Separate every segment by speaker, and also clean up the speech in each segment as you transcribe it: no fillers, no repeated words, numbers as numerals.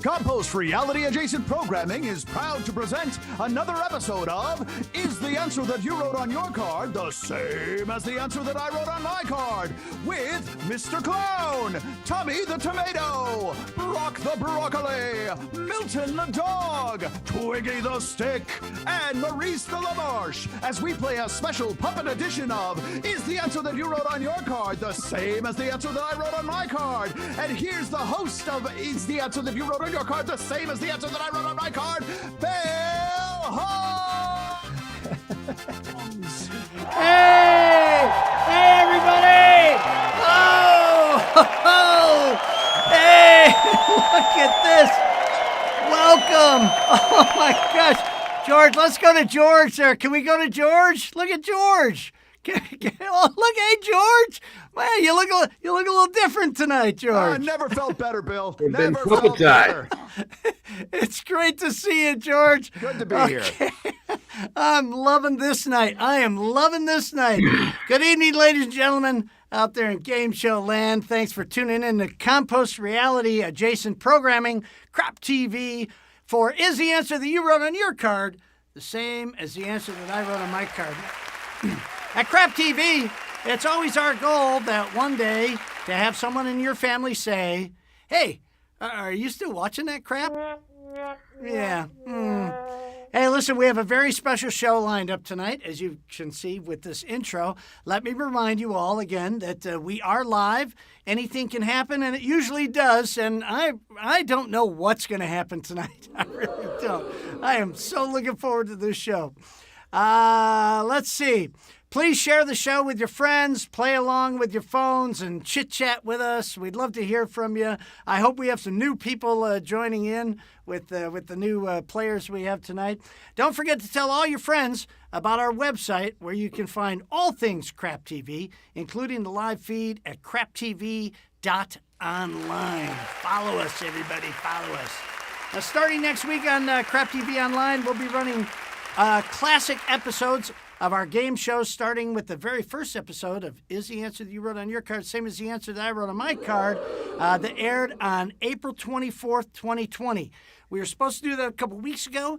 Speaker 1: Compost Reality Adjacent Programming is proud to present another episode of Is the Answer That You Wrote on Your Card the Same as the Answer That I Wrote on My Card? With Mr. Clown, Tommy the Tomato, Broc The Broccoli, Milton The Dog, Twiggy The Stick, and Maurice LaMarche as we play a special puppet edition of Is the Answer That You Wrote on Your Card the Same as the Answer That I Wrote on My Card? And here's the host of Is the Answer That You Wrote on Your Card the Same as the Answer That I Wrote on My Card, Bill Holmes!
Speaker 2: Hey! Hey, everybody! Oh! Hey! Look at this! Welcome! Oh, my gosh! George, let's go to George there. Can we go to George? Look at George! Oh, look, hey, George! Man, you look a little different tonight, George.
Speaker 1: I never felt better, Bill.
Speaker 3: You've
Speaker 1: Never
Speaker 3: been
Speaker 1: felt better.
Speaker 2: It's great to see you, George.
Speaker 1: Good to be here.
Speaker 2: I'm loving this night. I am loving this night. Good evening, ladies and gentlemen, out there in game show land. Thanks for tuning in to Compost Reality Adjacent Programming, Crap TV, for Is the Answer That You Wrote on Your Card the Same as the Answer That I Wrote on My Card? At Crap TV, it's always our goal that one day to have someone in your family say, hey, are you still watching that crap? Yeah. Hey, listen, we have a very special show lined up tonight, as you can see with this intro. Let me remind you all again that we are live. Anything can happen, and it usually does, and I don't know what's going to happen tonight. I really don't. I am so looking forward to this show. Let's see. Please share the show with your friends, play along with your phones, and chit-chat with us. We'd love to hear from you. I hope we have some new people joining in with the new players we have tonight. Don't forget to tell all your friends about our website, where you can find all things Crap TV, including the live feed at craptv.online. Follow us, everybody. Follow us. Now, starting next week on Crap TV Online, we'll be running classic episodes of our game show, starting with the very first episode of Is the Answer That You Wrote on Your Card same as the answer that I wrote on my card, that aired on April 24th, 2020. We were supposed to do that a couple weeks ago.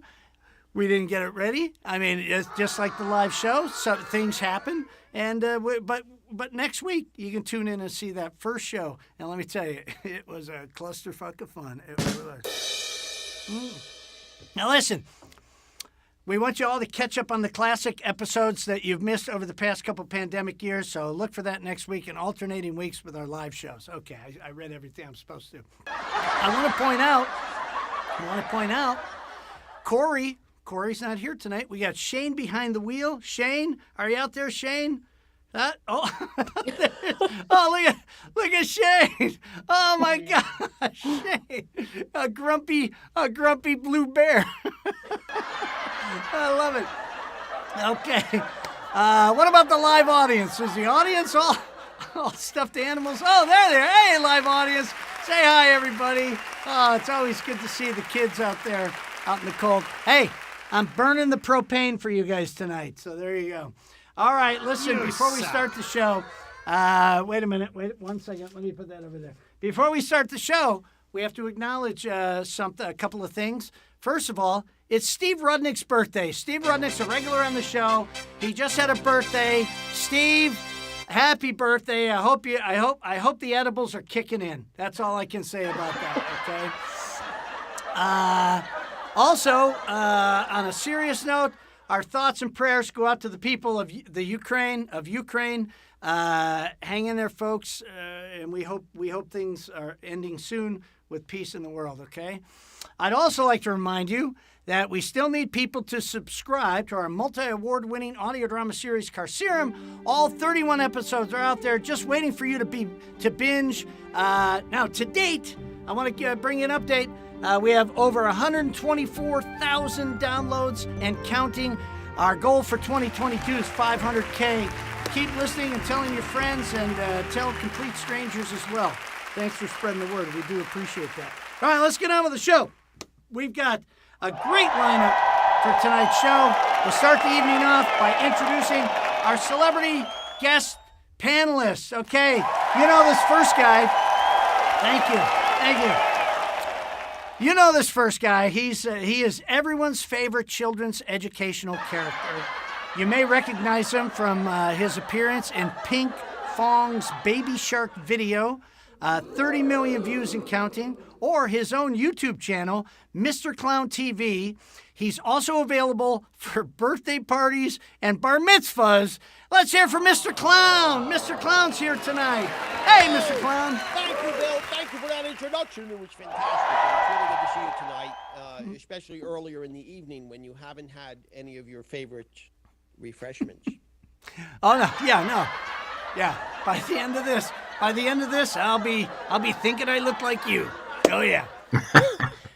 Speaker 2: We didn't get it ready. I mean, it's just like the live show. So things happen, and but but next week you can tune in and see that first show. And let me tell you, it was a clusterfuck of fun. It was. Now listen, we want you all to catch up on the classic episodes that you've missed over the past couple pandemic years. So look for that next week in alternating weeks with our live shows. Okay, I read everything I'm supposed to. I want to point out, Corey's not here tonight. We got Shane behind the wheel. Shane, are you out there, Shane? Oh, look at Shane. Oh my gosh, Shane. A grumpy blue bear. I love it. Okay. What about the live audience? Is the audience all stuffed animals? Oh, there they are. Hey, live audience. Say hi, everybody. Oh, it's always good to see the kids out there out in the cold. Hey, I'm burning the propane for you guys tonight, so there you go. All right, listen, before we start the show, wait a minute. Wait 1 second. Let me put that over there. Before we start the show, we have to acknowledge a couple of things. First of all, it's Steve Rudnick's birthday. Steve Rudnick's a regular on the show. He just had a birthday. Steve, happy birthday. I hope the edibles are kicking in. That's all I can say about that, okay? Also, on a serious note, our thoughts and prayers go out to the people of Ukraine. Hang in there, folks, and we hope things are ending soon with peace in the world, okay? I'd also like to remind you that we still need people to subscribe to our multi-award-winning audio drama series, Carcerum. All 31 episodes are out there just waiting for you to binge. Now, to date, I want to bring an update. We have over 124,000 downloads and counting. Our goal for 2022 is 500K. Keep listening and telling your friends, and tell complete strangers as well. Thanks for spreading the word. We do appreciate that. All right, let's get on with the show. We've got a great lineup for tonight's show. We'll start the evening off by introducing our celebrity guest panelists. Okay, you know this first guy. Thank you. You know this first guy. He is everyone's favorite children's educational character. You may recognize him from his appearance in Pink Fong's Baby Shark video, 30 million views and counting, or his own YouTube channel, Mr. Clown TV. He's also available for birthday parties and bar mitzvahs. Let's hear from Mr. Clown. Mr. Clown's here tonight. Hey, Mr. Clown.
Speaker 3: Thank you, Bill. Thank you for that introduction. It was fantastic. It's really good to see you tonight, especially earlier in the evening when you haven't had any of your favorite refreshments.
Speaker 2: Oh, no. Yeah. By the end of this, I'll be thinking I look like you. Oh, yeah.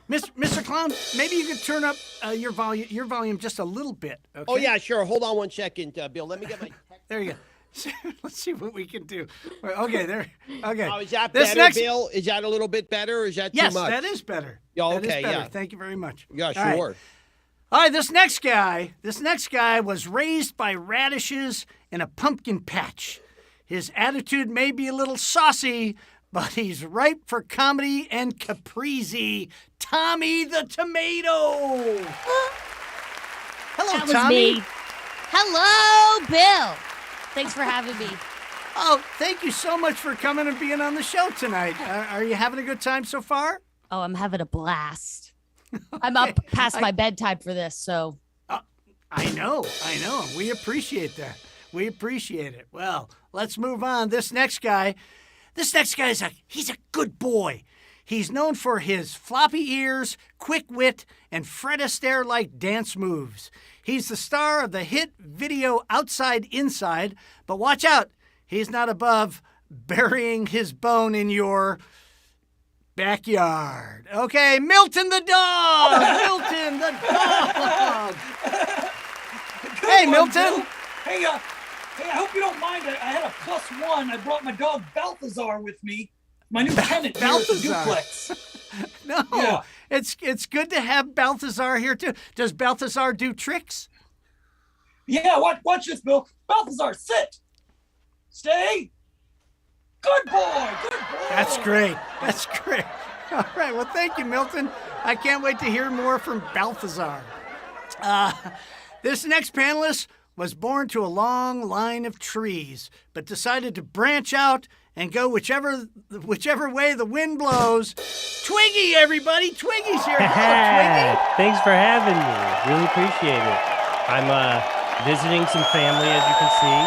Speaker 2: Mr. Clown, maybe you could turn up your volume just a little bit. Okay?
Speaker 3: Oh, yeah, sure. Hold on 1 second, Bill. Let me get my...
Speaker 2: There you go. Let's see what we can do. Okay, there. Okay.
Speaker 3: Oh, is that better, Bill? Is that a little bit better, or is that too much?
Speaker 2: Yes, that is better.
Speaker 3: Oh,
Speaker 2: that is
Speaker 3: okay,
Speaker 2: better.
Speaker 3: yeah.
Speaker 2: Thank you very much.
Speaker 3: Yeah, sure.
Speaker 2: All right, this next guy was raised by radishes in a pumpkin patch. His attitude may be a little saucy, but he's ripe for comedy and caprese. Tommy the Tomato. Hello,
Speaker 4: that was
Speaker 2: Tommy.
Speaker 4: me. Hello, Bill. Thanks for having me.
Speaker 2: Oh, thank you so much for coming and being on the show tonight. Are you having a good time so far?
Speaker 4: Oh, I'm having a blast. I'm up past my bedtime for this, so.
Speaker 2: I know. We appreciate that. We appreciate it. Well, let's move on. This next guy he's a good boy. He's known for his floppy ears, quick wit, and Fred Astaire-like dance moves. He's the star of the hit video Outside Inside, but watch out, he's not above burying his bone in your backyard. Okay, Milton the Dog! Milton the Dog! Hey, Milton!
Speaker 5: Bill. Hey, I hope you don't mind. I had a +1. I brought my dog Balthazar with me. My new tenant here at the duplex.
Speaker 2: No,
Speaker 5: yeah.
Speaker 2: It's good to have Balthazar here too. Does Balthazar do tricks?
Speaker 5: Yeah, watch this, Bill. Balthazar, sit. Stay. Good boy.
Speaker 2: That's great. All right, well, thank you, Milton. I can't wait to hear more from Balthazar. This next panelist was born to a long line of trees, but decided to branch out and go whichever way the wind blows. Twiggy, everybody! Twiggy's here. Hello, Twiggy.
Speaker 6: Thanks for having me. Really appreciate it. I'm visiting some family, as you can see.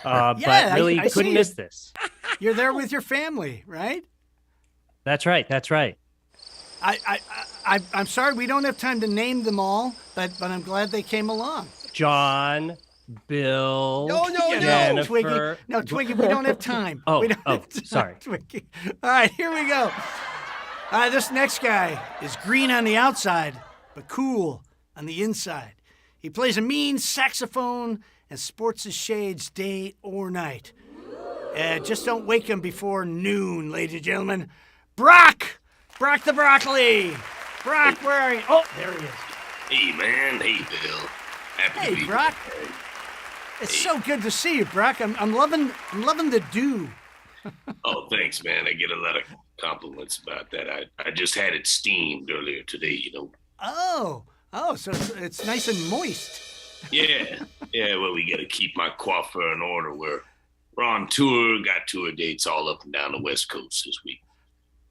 Speaker 6: But really
Speaker 2: I
Speaker 6: couldn't
Speaker 2: see
Speaker 6: miss
Speaker 2: it.
Speaker 6: this.
Speaker 2: You're there with your family, right?
Speaker 6: That's right. That's right.
Speaker 2: I'm sorry we don't have time to name them all, but I'm glad they came along.
Speaker 6: John, Bill,
Speaker 3: No,
Speaker 6: Jennifer.
Speaker 2: Twiggy. No, Twiggy, we don't have time.
Speaker 6: Oh,
Speaker 2: we don't have time,
Speaker 6: sorry.
Speaker 2: Twiggy. All right, here we go. This next guy is green on the outside, but cool on the inside. He plays a mean saxophone and sports his shades day or night. Just don't wake him before noon, ladies and gentlemen. Broc the Broccoli. Broc, where are you? Oh, there he is.
Speaker 7: Hey, man. Hey, Bill. Happy to
Speaker 2: Hey,
Speaker 7: be
Speaker 2: Broc.
Speaker 7: here.
Speaker 2: It's so good to see you, Broc. I'm loving the dew.
Speaker 7: Oh, thanks, man. I get a lot of compliments about that. I just had it steamed earlier today, you know.
Speaker 2: Oh, so it's nice and moist.
Speaker 7: Yeah. Well, we got to keep my coiffure in order. We're on tour, got tour dates all up and down the West Coast this week.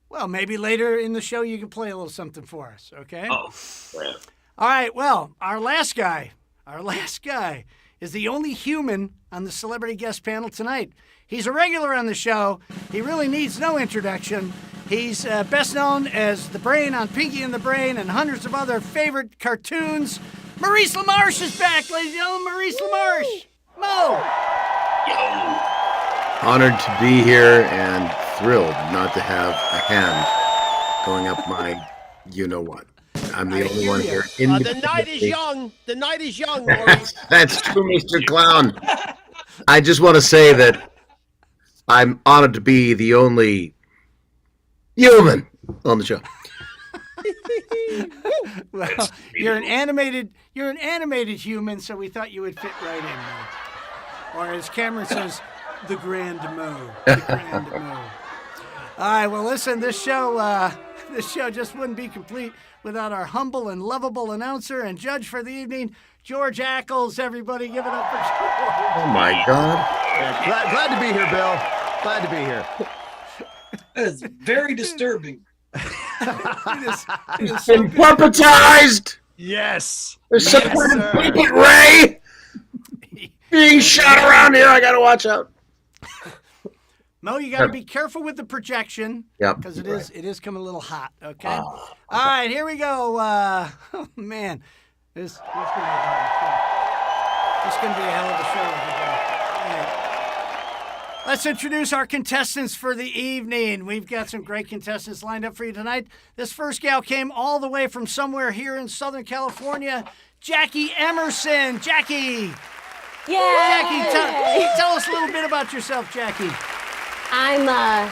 Speaker 2: Well, maybe later in the show you can play a little something for us, okay?
Speaker 7: Oh, well.
Speaker 2: All right, well, our last guy is the only human on the celebrity guest panel tonight. He's a regular on the show. He really needs no introduction. He's best known as the Brain on Pinky and the Brain and hundreds of other favorite cartoons. Maurice LaMarche is back, ladies and gentlemen. Maurice LaMarche. Mo.
Speaker 7: Yo.
Speaker 8: Honored to be here and thrilled not to have a hand going up my you-know-what. I'm the only one here.
Speaker 3: The night is young. The night is young, Maurice.
Speaker 8: That's true, Mr. Clown. I just want to say that I'm honored to be the only human on the show.
Speaker 2: Well, you're an animated human, so we thought you would fit right in there. Or as Cameron says, the Grand Mo. The Grand Mo. All right, well, listen, this show just wouldn't be complete without our humble and lovable announcer and judge for the evening, George Ackles. Everybody give it up for George.
Speaker 8: Oh, my God.
Speaker 1: Yeah, glad to be here, Bill. Glad to be here.
Speaker 5: That is very disturbing.
Speaker 2: It is so
Speaker 8: Been
Speaker 2: good.
Speaker 8: puppetized.
Speaker 1: Yes.
Speaker 8: There's some kind of puppet ray being shot around here. I got to watch out.
Speaker 2: Mo, you got to be careful with the projection.
Speaker 8: Yep.
Speaker 2: Because it is coming a little hot. Okay. All right, here we go. Oh man, this is gonna be a hell of a show. This is gonna be a hell of a show, everybody. All right. Let's introduce our contestants for the evening. We've got some great contestants lined up for you tonight. This first gal came all the way from somewhere here in Southern California, Jackie Emerson. Jackie.
Speaker 9: Yeah.
Speaker 2: Jackie, tell us a little bit about yourself, Jackie.
Speaker 9: I'm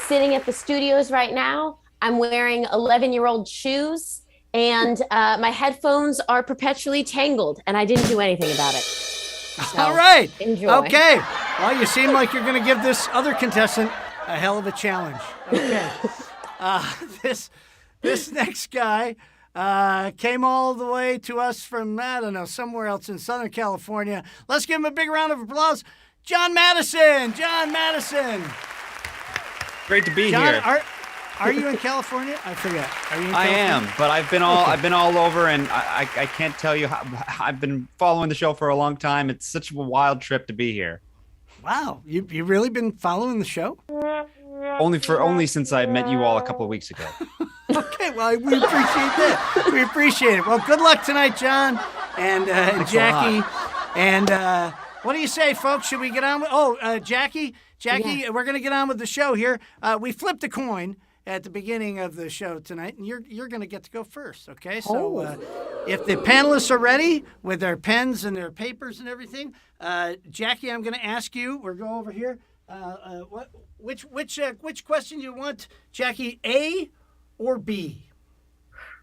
Speaker 9: sitting at the studios right now. I'm wearing 11-year-old shoes, and my headphones are perpetually tangled, and I didn't do anything about it. So,
Speaker 2: All right.
Speaker 9: Enjoy.
Speaker 2: Okay. Well, you seem like you're going to give this other contestant a hell of a challenge. Okay. This next guy came all the way to us from, I don't know, somewhere else in Southern California. Let's give him a big round of applause. John Madison. John Madison.
Speaker 10: Great to be
Speaker 2: John,
Speaker 10: here.
Speaker 2: are you in California? I forget. Are you in
Speaker 10: I
Speaker 2: California?
Speaker 10: am, but I've been all over, and I can't tell you how I've been following the show for a long time. It's such a wild trip to be here.
Speaker 2: Wow, you really been following the show?
Speaker 10: Only since I met you all a couple of weeks ago.
Speaker 2: Okay, well, we appreciate that. We appreciate it. Well, good luck tonight, John and Jackie. And what do you say, folks? Should we get on with? Jackie,
Speaker 9: Yeah.
Speaker 2: we're gonna get on with the show here. We flipped a coin at the beginning of the show tonight, and you're gonna get to go first. Okay, so if the panelists are ready with their pens and their papers and everything, Jackie, I'm gonna ask you. We'll go over here. Which question do you want, Jackie? A or B?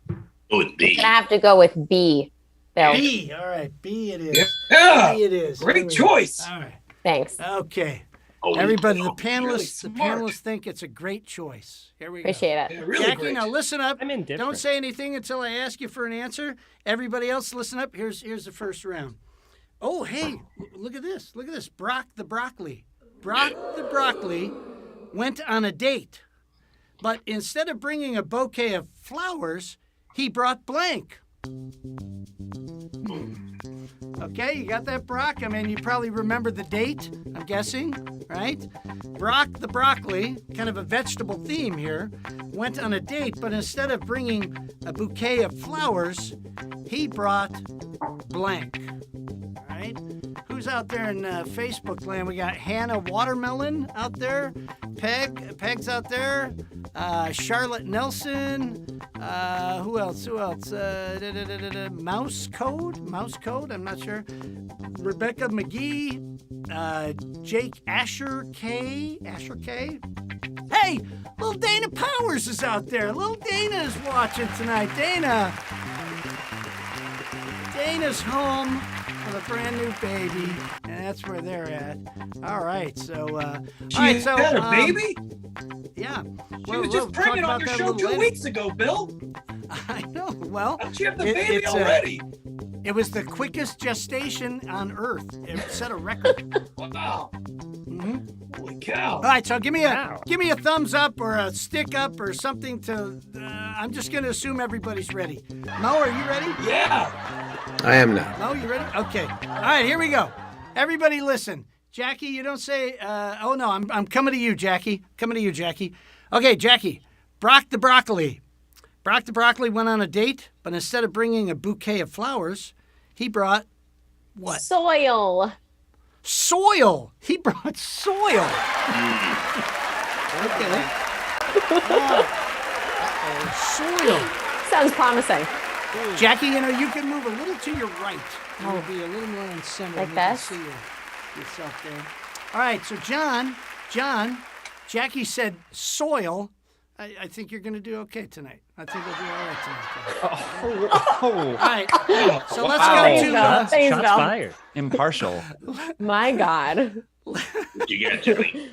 Speaker 7: Go with B.
Speaker 9: I have to go with B. Bill.
Speaker 2: B. All right, B it is.
Speaker 5: Yeah.
Speaker 2: B it is.
Speaker 5: Great
Speaker 2: Here we go.
Speaker 5: choice.
Speaker 2: All right.
Speaker 9: Thanks.
Speaker 2: Okay.
Speaker 7: Oh,
Speaker 2: Everybody, the
Speaker 7: oh,
Speaker 2: panelists,
Speaker 5: really
Speaker 2: the
Speaker 5: smart.
Speaker 2: panelists think it's a great choice. Here we
Speaker 9: Appreciate it.
Speaker 5: Yeah,
Speaker 2: go.
Speaker 5: really
Speaker 2: Jackie,
Speaker 5: great.
Speaker 2: now listen up.
Speaker 6: I'm indifferent.
Speaker 2: Don't say anything until I ask you for an answer. Everybody else, listen up. Here's the first round. Oh, hey, look at this. Look at this. Broc the Broccoli. Broc the Broccoli went on a date. But instead of bringing a bouquet of flowers, he brought blank. Okay, you got that, Brock? I mean, you probably remember the date, I'm guessing, right? Broc the Broccoli, kind of a vegetable theme here, went on a date, but instead of bringing a bouquet of flowers, he brought blank. All right? Who's out there in Facebook land? We got Hannah Watermelon out there. Peg's out there. Charlotte Nelson. Who else? Mouse Code. I'm not sure. Rebecca McGee. Jake Asher K. Hey, little Dana Powers is out there. Little Dana is watching tonight. Dana's home with a brand new baby, and that's where they're at. All right, so
Speaker 5: had a baby?
Speaker 2: Yeah.
Speaker 5: She was just pregnant on your show 2 weeks ago, Bill.
Speaker 2: I know. Well,
Speaker 5: how'd she have the baby already?
Speaker 2: It was the quickest gestation on Earth. It set a record.
Speaker 5: Wow. Holy cow.
Speaker 2: All right, so give me a thumbs up or a stick up or something to. I'm just going to assume everybody's ready. Mo, are you ready?
Speaker 5: Yeah.
Speaker 8: I am now.
Speaker 2: Mo, you ready? Okay. All right, here we go. Everybody, listen. Jackie, you don't say. Oh no, I'm coming to you, Jackie. Coming to you, Jackie. Okay, Jackie. Broc the Broccoli. Broc the Broccoli went on a date, but instead of bringing a bouquet of flowers, he brought what?
Speaker 9: Soil.
Speaker 2: Soil. He brought soil. Okay. Soil.
Speaker 9: Sounds promising.
Speaker 2: Jackie, you can move a little to your right. You'll be a little more in center.
Speaker 9: Like
Speaker 2: you
Speaker 9: this?
Speaker 2: can see yourself there. All right, so John, Jackie said soil. I think you're going to do okay tonight. I think you'll do all right tonight.
Speaker 10: Oh.
Speaker 2: All right, so let's
Speaker 10: Wow.
Speaker 2: go to...
Speaker 9: Thanks,
Speaker 6: Shots
Speaker 9: Bill.
Speaker 6: fired.
Speaker 10: Impartial.
Speaker 9: My God.
Speaker 7: You got Joey.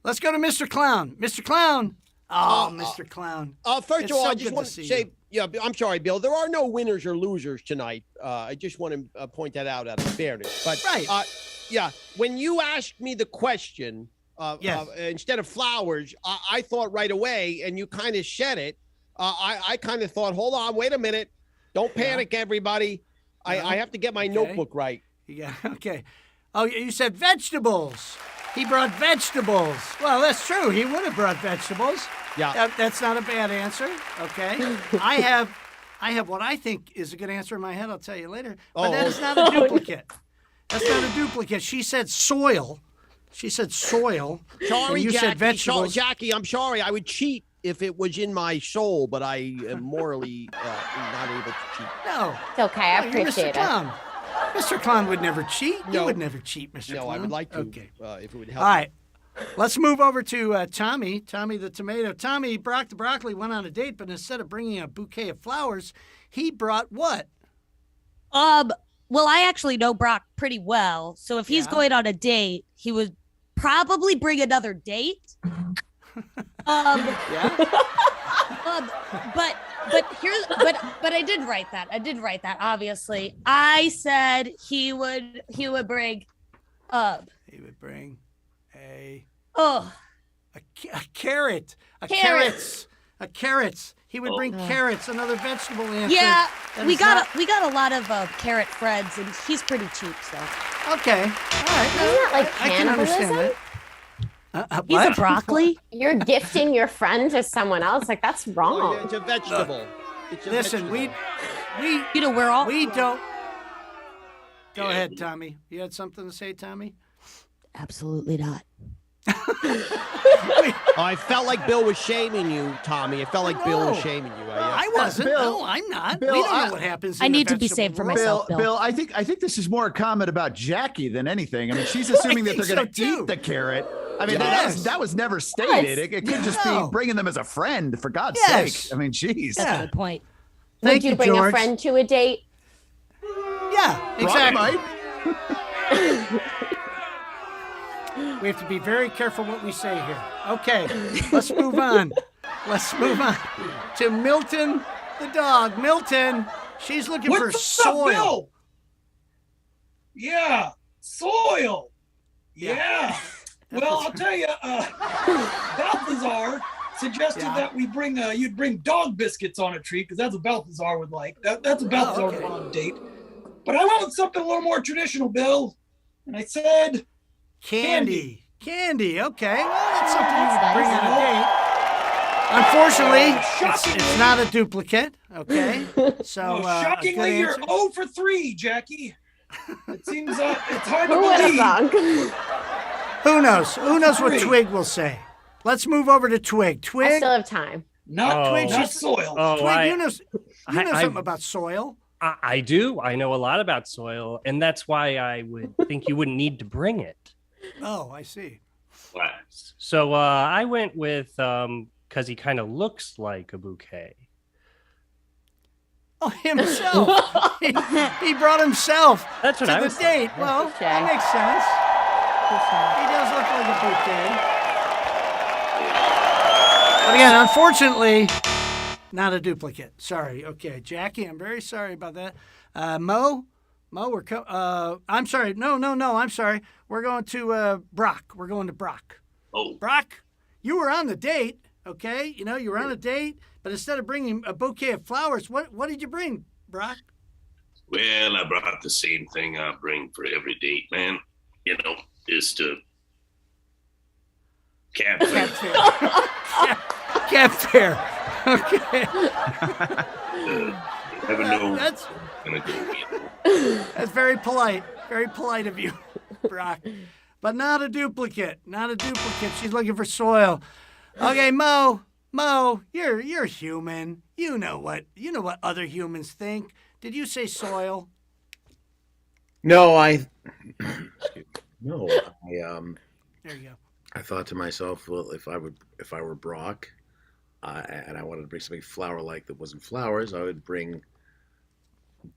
Speaker 2: Let's go to Mr. Clown. Mr. Clown. Oh, Mr. Clown.
Speaker 3: First
Speaker 2: It's
Speaker 3: of all,
Speaker 2: so
Speaker 3: I just
Speaker 2: good
Speaker 3: want
Speaker 2: to
Speaker 3: to
Speaker 2: see
Speaker 3: say,
Speaker 2: you.
Speaker 3: yeah, I'm sorry, Bill. There are no winners or losers tonight. I just want to point that out of fairness. But
Speaker 2: Right.
Speaker 3: yeah, when you asked me the question,
Speaker 2: Yes.
Speaker 3: instead of flowers, I thought right away, and you kind of said it. I kind of thought, hold on, wait a minute, don't panic, everybody. I have to get my notebook right.
Speaker 2: Yeah, okay. Oh, you said vegetables. He brought vegetables. Well, that's true. He would have brought vegetables.
Speaker 3: Yeah.
Speaker 2: That's not a bad answer. Okay. I have what I think is a good answer in my head. I'll tell you later. But that is not a duplicate. That's not a duplicate. She said soil.
Speaker 3: Sorry,
Speaker 2: and you
Speaker 3: Jackie.
Speaker 2: said vegetables.
Speaker 3: Jackie, I'm sorry. I would cheat if it was in my soul, but I am morally not able to cheat.
Speaker 2: No.
Speaker 9: It's okay. I
Speaker 2: You're
Speaker 9: appreciate
Speaker 2: Mr.
Speaker 9: it.
Speaker 2: Clown. Mr. Clown would never cheat. You
Speaker 3: No.
Speaker 2: would never cheat, Mr.
Speaker 3: No,
Speaker 2: Clown.
Speaker 3: I would like to.
Speaker 2: Okay.
Speaker 3: If it would help.
Speaker 2: All right. Let's move over to Tommy. Tommy the tomato. Tommy, Broc the Broccoli went on a date, but instead of bringing a bouquet of flowers, he brought what?
Speaker 4: Well, I actually know Brock pretty well. So if he's
Speaker 2: Yeah.
Speaker 4: going on a date, he would probably bring another date.
Speaker 2: Yeah.
Speaker 4: But I did write that. Obviously, I said he would bring
Speaker 2: He would bring a
Speaker 4: Carrot.
Speaker 2: carrot. A carrot. He would bring carrots, another vegetable answer.
Speaker 4: Yeah,
Speaker 2: That
Speaker 4: we
Speaker 2: is
Speaker 4: got a lot of carrot Freds, and he's pretty cheap, so
Speaker 2: Okay. All right.
Speaker 9: Isn't that like
Speaker 2: I can understand
Speaker 9: cannibalism?
Speaker 2: that.
Speaker 4: he's
Speaker 2: What?
Speaker 4: a broccoli.
Speaker 9: You're gifting your friend to someone else. Like, that's
Speaker 3: Oh,
Speaker 9: wrong.
Speaker 3: yeah, it's a vegetable. It's a
Speaker 2: Listen,
Speaker 3: vegetable.
Speaker 4: We're all
Speaker 2: we don't. Go ahead, Tommy. You had something to say, Tommy?
Speaker 4: absolutely not.
Speaker 3: I felt like Bill was shaming you, Tommy. I felt like Bill was
Speaker 2: No.
Speaker 3: shaming you.
Speaker 2: I wasn't.
Speaker 1: Bill-
Speaker 2: no, I'm not.
Speaker 1: Bill,
Speaker 2: we don't
Speaker 1: I-
Speaker 2: know what happens.
Speaker 4: I
Speaker 2: in the
Speaker 4: need to be
Speaker 2: vegetable
Speaker 4: saved for
Speaker 2: world.
Speaker 4: myself. Bill.
Speaker 1: I think this is more a comment about Jackie than anything. I mean, she's assuming that
Speaker 2: think
Speaker 1: they're going
Speaker 2: so,
Speaker 1: to
Speaker 2: too.
Speaker 1: eat the carrot. I mean,
Speaker 2: Yes.
Speaker 1: that was never stated. It could just be
Speaker 2: No.
Speaker 1: bringing them as a friend, for God's
Speaker 2: Yes.
Speaker 1: sake. I mean, geez.
Speaker 4: That's
Speaker 2: Yeah.
Speaker 4: a good point.
Speaker 2: Thank
Speaker 9: Would you bring
Speaker 2: George.
Speaker 9: a friend to a date?
Speaker 2: Yeah, exactly.
Speaker 1: Might.
Speaker 2: We have to be very careful what we say here. Okay, let's move on. Let's move on to Milton the dog. Milton, she's looking for
Speaker 5: What's
Speaker 2: soil.
Speaker 5: up, Bill? Yeah, soil. Yeah. Well, I'll tell you, Balthazar suggested that we bring you'd bring dog biscuits on a treat because that's what Balthazar would like. That's what Balthazar would want on a date. But I wanted something a little more traditional, Bill. And I said
Speaker 2: candy. Candy. Okay. Well, that's something you would bring on a date. Unfortunately, it's not a duplicate. Okay. So
Speaker 5: shockingly, you're 0 for 3, Jackie. It seems it's hard to
Speaker 9: Who would have
Speaker 5: believe.
Speaker 9: thunk?
Speaker 2: Who knows? Who knows what Twig will say? Let's move over to Twig. Twig.
Speaker 9: I still have time.
Speaker 5: Not
Speaker 2: Twig,
Speaker 5: not soil.
Speaker 2: Twig, you know something about soil.
Speaker 6: I do. I know a lot about soil, and that's why I would think you wouldn't need to bring it.
Speaker 2: Oh, I see.
Speaker 6: So I went with because he kind of looks like a bouquet.
Speaker 2: Oh, himself. he brought himself
Speaker 6: That's what
Speaker 2: to
Speaker 6: I
Speaker 2: the
Speaker 6: was
Speaker 2: date. Well, that makes sense. He does look like a bouquet. But again, unfortunately, not a duplicate. Sorry. Okay, Jackie, I'm very sorry about that. Mo, I'm sorry. No, I'm sorry. We're going to Brock. We're going to Brock.
Speaker 7: Oh.
Speaker 2: Brock, you were on the date, okay? You know, you were on a date, but instead of bringing a bouquet of flowers, what did you bring, Brock?
Speaker 7: Well, I brought the same thing I bring for every date, man. You know, is to cat food.
Speaker 2: Cat fair. Okay.
Speaker 7: Never know
Speaker 2: That's
Speaker 7: gonna go.
Speaker 2: That's very polite. Very polite of you, Brock. But not a duplicate. Not a duplicate. She's looking for soil. Okay, Mo, you're human. You know what other humans think. Did you say soil?
Speaker 8: No,
Speaker 2: There you go.
Speaker 8: I thought to myself, well, if I were Brock, and I wanted to bring something flower-like that wasn't flowers, I would bring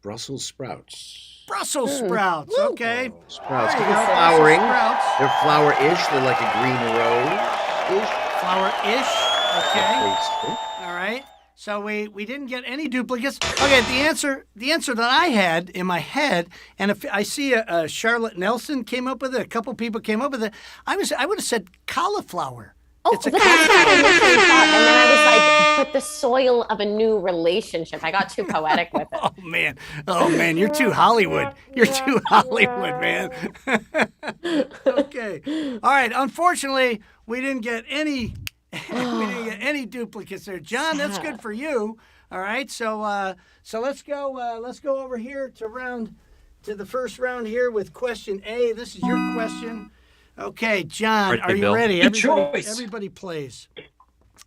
Speaker 8: Brussels sprouts.
Speaker 2: Brussels sprouts. Okay.
Speaker 8: Sprouts.
Speaker 2: There you
Speaker 8: They're
Speaker 2: go.
Speaker 8: flowering.
Speaker 2: Sprouts.
Speaker 8: They're flower-ish. They're like a green rose-ish.
Speaker 2: Flower-ish. Okay. All right. So we didn't get any duplicates. Okay, the answer that I had in my head, and if I see a Charlotte Nelson came up with it, a couple people came up with it, I would have said cauliflower.
Speaker 9: Oh,
Speaker 2: It's a
Speaker 9: that's what I initially thought, and then I was like, but the soil of a new relationship. I got too poetic with it.
Speaker 2: Oh man, you're too Hollywood. You're too Hollywood, man. Okay. All right. Unfortunately, we didn't get any. We didn't get any duplicates there, John. That's good for you. All right. So let's go over here to the first round here with question A. This is your question. Okay, John, are you ready? Everybody plays.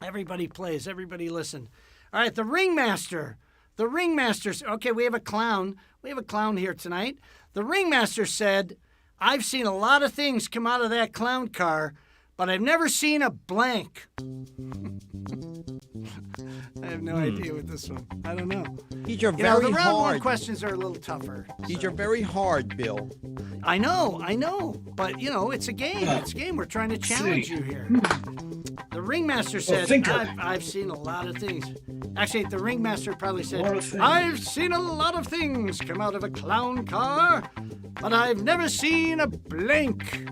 Speaker 2: Everybody plays. Everybody listen. All right, the ringmaster. The ringmaster's. Okay, we have a clown. We have a clown here tonight. The ringmaster said, "I've seen a lot of things come out of that clown car, but I've never seen a blank." I have no idea with this one. I don't know.
Speaker 3: These are
Speaker 2: The
Speaker 3: very
Speaker 2: round one
Speaker 3: hard.
Speaker 2: questions are a little tougher.
Speaker 3: These are very hard, Bill.
Speaker 2: I know. But, it's a game. It's a game. We're trying to challenge you here. The ringmaster said, I've seen a lot of things. Actually, the ringmaster probably said, I've seen a lot of things come out of a clown car, but I've never seen a blank.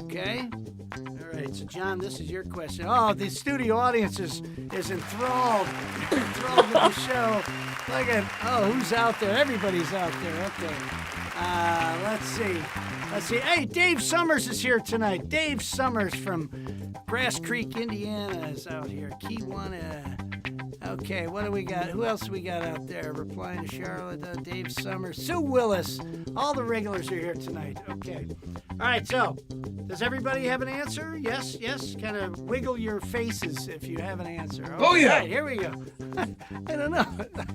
Speaker 2: Okay? All right, so John, this is your question. Oh, the studio audience is enthralled. Enthralled with the show. Look at, who's out there? Everybody's out there. Okay. Let's see. Hey, Dave Summers is here tonight. Dave Summers from Grass Creek, Indiana is out here. Kiwanis. Okay, what do we got? Who else we got out there? Replying to Charlotte, Dave Summers, Sue Willis. All the regulars are here tonight. Okay. All right, so does everybody have an answer? Yes. Kind of wiggle your faces if you have an answer. Okay,
Speaker 5: Oh, yeah.
Speaker 2: All right, here we go. I don't know.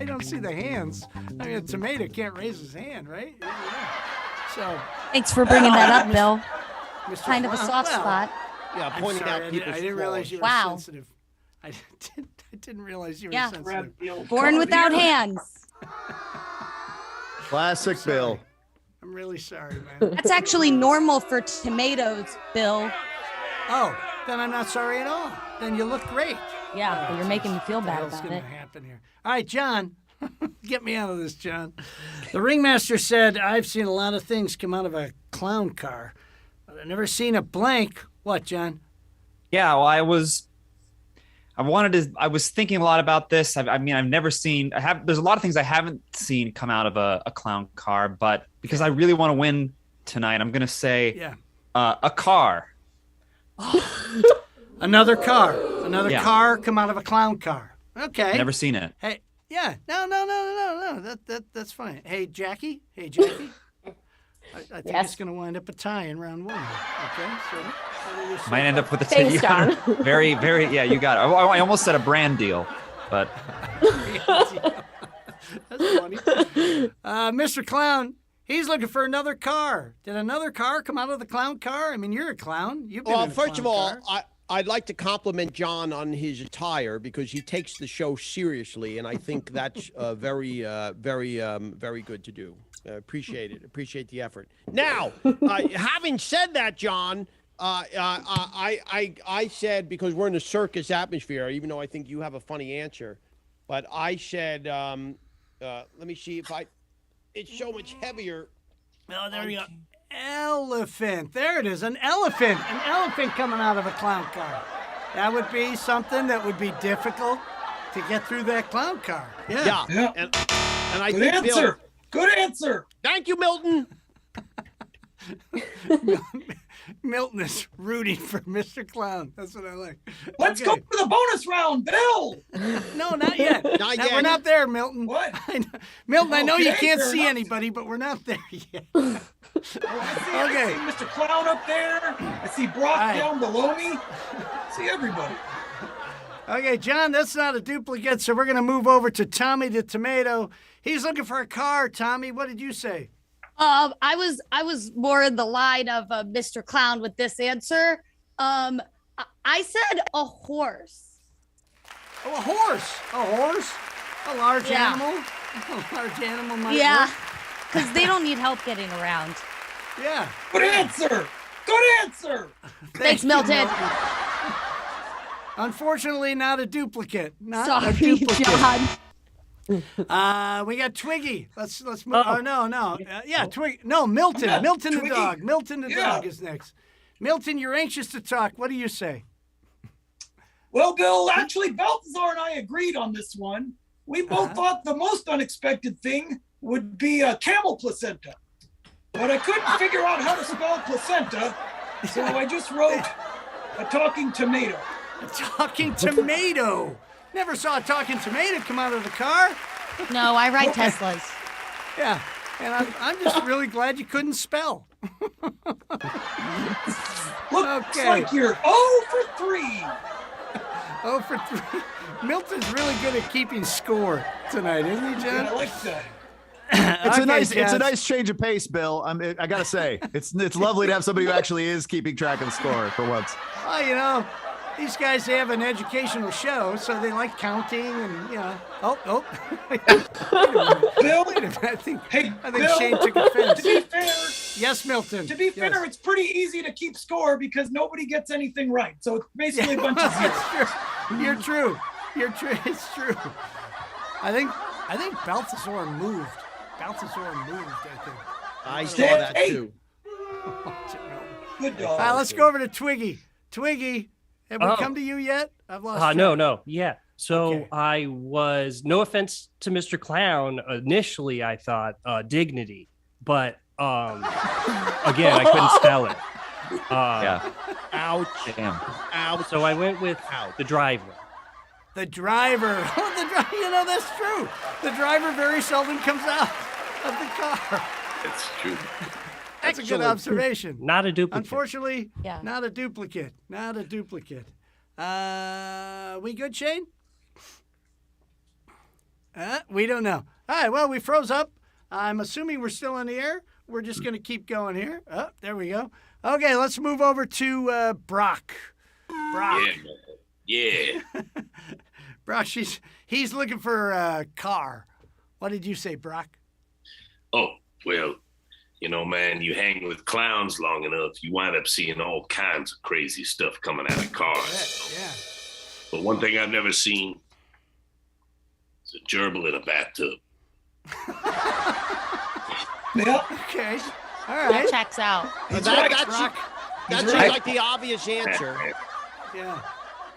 Speaker 2: I don't see the hands. I mean, a tomato can't raise his hand, right? Yeah. So.
Speaker 4: Thanks for bringing that up, Bill.
Speaker 2: Mr.
Speaker 4: Kind of a soft spot.
Speaker 3: Yeah,
Speaker 2: I'm
Speaker 3: pointing
Speaker 2: sorry,
Speaker 3: out people's
Speaker 2: I didn't realize you were
Speaker 4: Wow.
Speaker 2: sensitive. I didn't realize you were
Speaker 4: Yeah.
Speaker 2: sensitive.
Speaker 4: Born without hands.
Speaker 3: Classic Bill.
Speaker 2: I'm really sorry, man.
Speaker 4: That's actually normal for tomatoes, Bill.
Speaker 2: Oh, then I'm not sorry at all. Then you look great.
Speaker 4: Yeah, but you're making me feel
Speaker 2: What the
Speaker 4: bad
Speaker 2: hell's
Speaker 4: about
Speaker 2: gonna
Speaker 4: it.
Speaker 2: happen here? All right, John. Get me out of this, John. The ringmaster said, I've seen a lot of things come out of a clown car, but I've never seen a blank. What, John?
Speaker 10: Yeah, well, I was thinking a lot about this. I've never seen, there's a lot of things I haven't seen come out of a clown car, but because I really want to win tonight, I'm going to say a car.
Speaker 2: Another car. Another car come out of a clown car. Okay.
Speaker 10: Never seen it.
Speaker 2: Hey, yeah. No. That's fine. Hey, Jackie. I think it's going to wind up a tie in round one. Okay, so
Speaker 10: might end up with a
Speaker 9: Thanks, John.
Speaker 10: Very, very. Yeah, you got it. I almost said a brand deal, but
Speaker 2: that's funny. Mr. Clown, he's looking for another car. Did another car come out of the clown car? I mean, you're a clown. You've been in a
Speaker 3: first of
Speaker 2: clown
Speaker 3: all,
Speaker 2: car.
Speaker 3: I'd like to compliment John on his attire because he takes the show seriously, and I think that's very good to do. Appreciate it. Appreciate the effort. Now, having said that, John, I said, because we're in a circus atmosphere, even though I think you have a funny answer, but I said, let me see if it's so much heavier.
Speaker 2: Oh, there you go. Elephant. There it is. An elephant. An elephant coming out of a clown car. That would be something that would be difficult to get through that clown car. Yeah.
Speaker 3: And I
Speaker 5: Good
Speaker 3: think
Speaker 5: answer. Good answer.
Speaker 3: Thank you, Milton.
Speaker 2: Milton is rooting for Mr. Clown. That's what I like.
Speaker 5: Let's go for the bonus round, Bill.
Speaker 2: No, not yet.
Speaker 3: Not yet.
Speaker 2: We're not there, Milton.
Speaker 5: What?
Speaker 2: Milton, I know you
Speaker 5: Okay,
Speaker 2: can't
Speaker 5: fair
Speaker 2: see
Speaker 5: enough.
Speaker 2: anybody, but we're not there yet.
Speaker 5: I see Mr. Clown up there. I see Brock down below me. I see everybody.
Speaker 2: Okay, John, that's not a duplicate, so we're going to move over to Tommy the Tomato. He's looking for a car. Tommy, what did you say?
Speaker 4: I was more in the line of Mr. Clown with this answer. I said a horse.
Speaker 2: Oh, a horse. A horse? A large animal? A large animal might work.
Speaker 4: Because they don't need help getting around.
Speaker 2: Yeah.
Speaker 5: Good answer. Good answer.
Speaker 4: Thanks, Milton.
Speaker 2: Unfortunately, not a duplicate. Not a
Speaker 4: Sorry,
Speaker 2: duplicate.
Speaker 4: John.
Speaker 2: We got Twiggy. Let's move. Oh, no. Twiggy. No, Milton. Milton the dog. Milton the dog is next. Milton, you're anxious to talk. What do you say?
Speaker 5: Well, Bill, actually, Balthazar and I agreed on this one. We both thought the most unexpected thing would be a camel placenta. But I couldn't figure out how to spell placenta, so I just wrote a talking tomato.
Speaker 2: A talking tomato. Never saw a talking tomato come out of the car.
Speaker 4: No, I ride Teslas.
Speaker 2: Yeah, and I'm just really glad you couldn't spell.
Speaker 5: Looks like you're 0 for 3.
Speaker 2: 0 for 3. Milton's really good at keeping score tonight, isn't he, John?
Speaker 5: Yeah, I like that.
Speaker 1: It's
Speaker 2: Okay,
Speaker 1: a nice change of pace, Bill. I gotta say, it's lovely to have somebody who actually is keeping track of the score for once.
Speaker 2: Well, you know, these guys have an educational show, so they like counting and, you know. Oh. Wait a minute. I think
Speaker 5: Bill,
Speaker 2: Shane took offense.
Speaker 5: To be fair,
Speaker 2: yes, Milton.
Speaker 5: To be fair, it's pretty easy to keep score because nobody gets anything right. So it's basically a bunch of zeros.
Speaker 2: You're true. It's true. I think Balthazar moved. I think.
Speaker 3: I saw that too.
Speaker 5: Good dog.
Speaker 2: All right, let's go over to Twiggy. Twiggy, have we come to you yet? I've lost track.
Speaker 6: No. Yeah. So I was, no offense to Mr. Clown, initially I thought dignity, but again, I couldn't spell it.
Speaker 3: Ouch.
Speaker 10: Damn.
Speaker 3: Ouch.
Speaker 6: So I went with the driver.
Speaker 2: The driver. You know, that's true. The driver very seldom comes out of the car.
Speaker 7: That's true.
Speaker 2: That's a good observation.
Speaker 6: Not a duplicate.
Speaker 2: Unfortunately, not a duplicate. We good, Shane? We don't know. All right, well, we froze up. I'm assuming we're still in the air. We're just going to keep going here. Oh, there we go. Okay, let's move over to Brock. Brock.
Speaker 7: Yeah.
Speaker 2: Brock, he's looking for a car. What did you say, Brock?
Speaker 7: Oh, well, you know, man, you hang with clowns long enough, you wind up seeing all kinds of crazy stuff coming out of cars.
Speaker 2: Yeah.
Speaker 7: But one thing I've never seen It's a gerbil in a bathtub.
Speaker 5: Yeah.
Speaker 2: Okay. All
Speaker 4: That
Speaker 2: right.
Speaker 4: checks out.
Speaker 5: He's
Speaker 3: That-
Speaker 5: right.
Speaker 3: That seems like the obvious answer.
Speaker 2: Yeah. Yeah,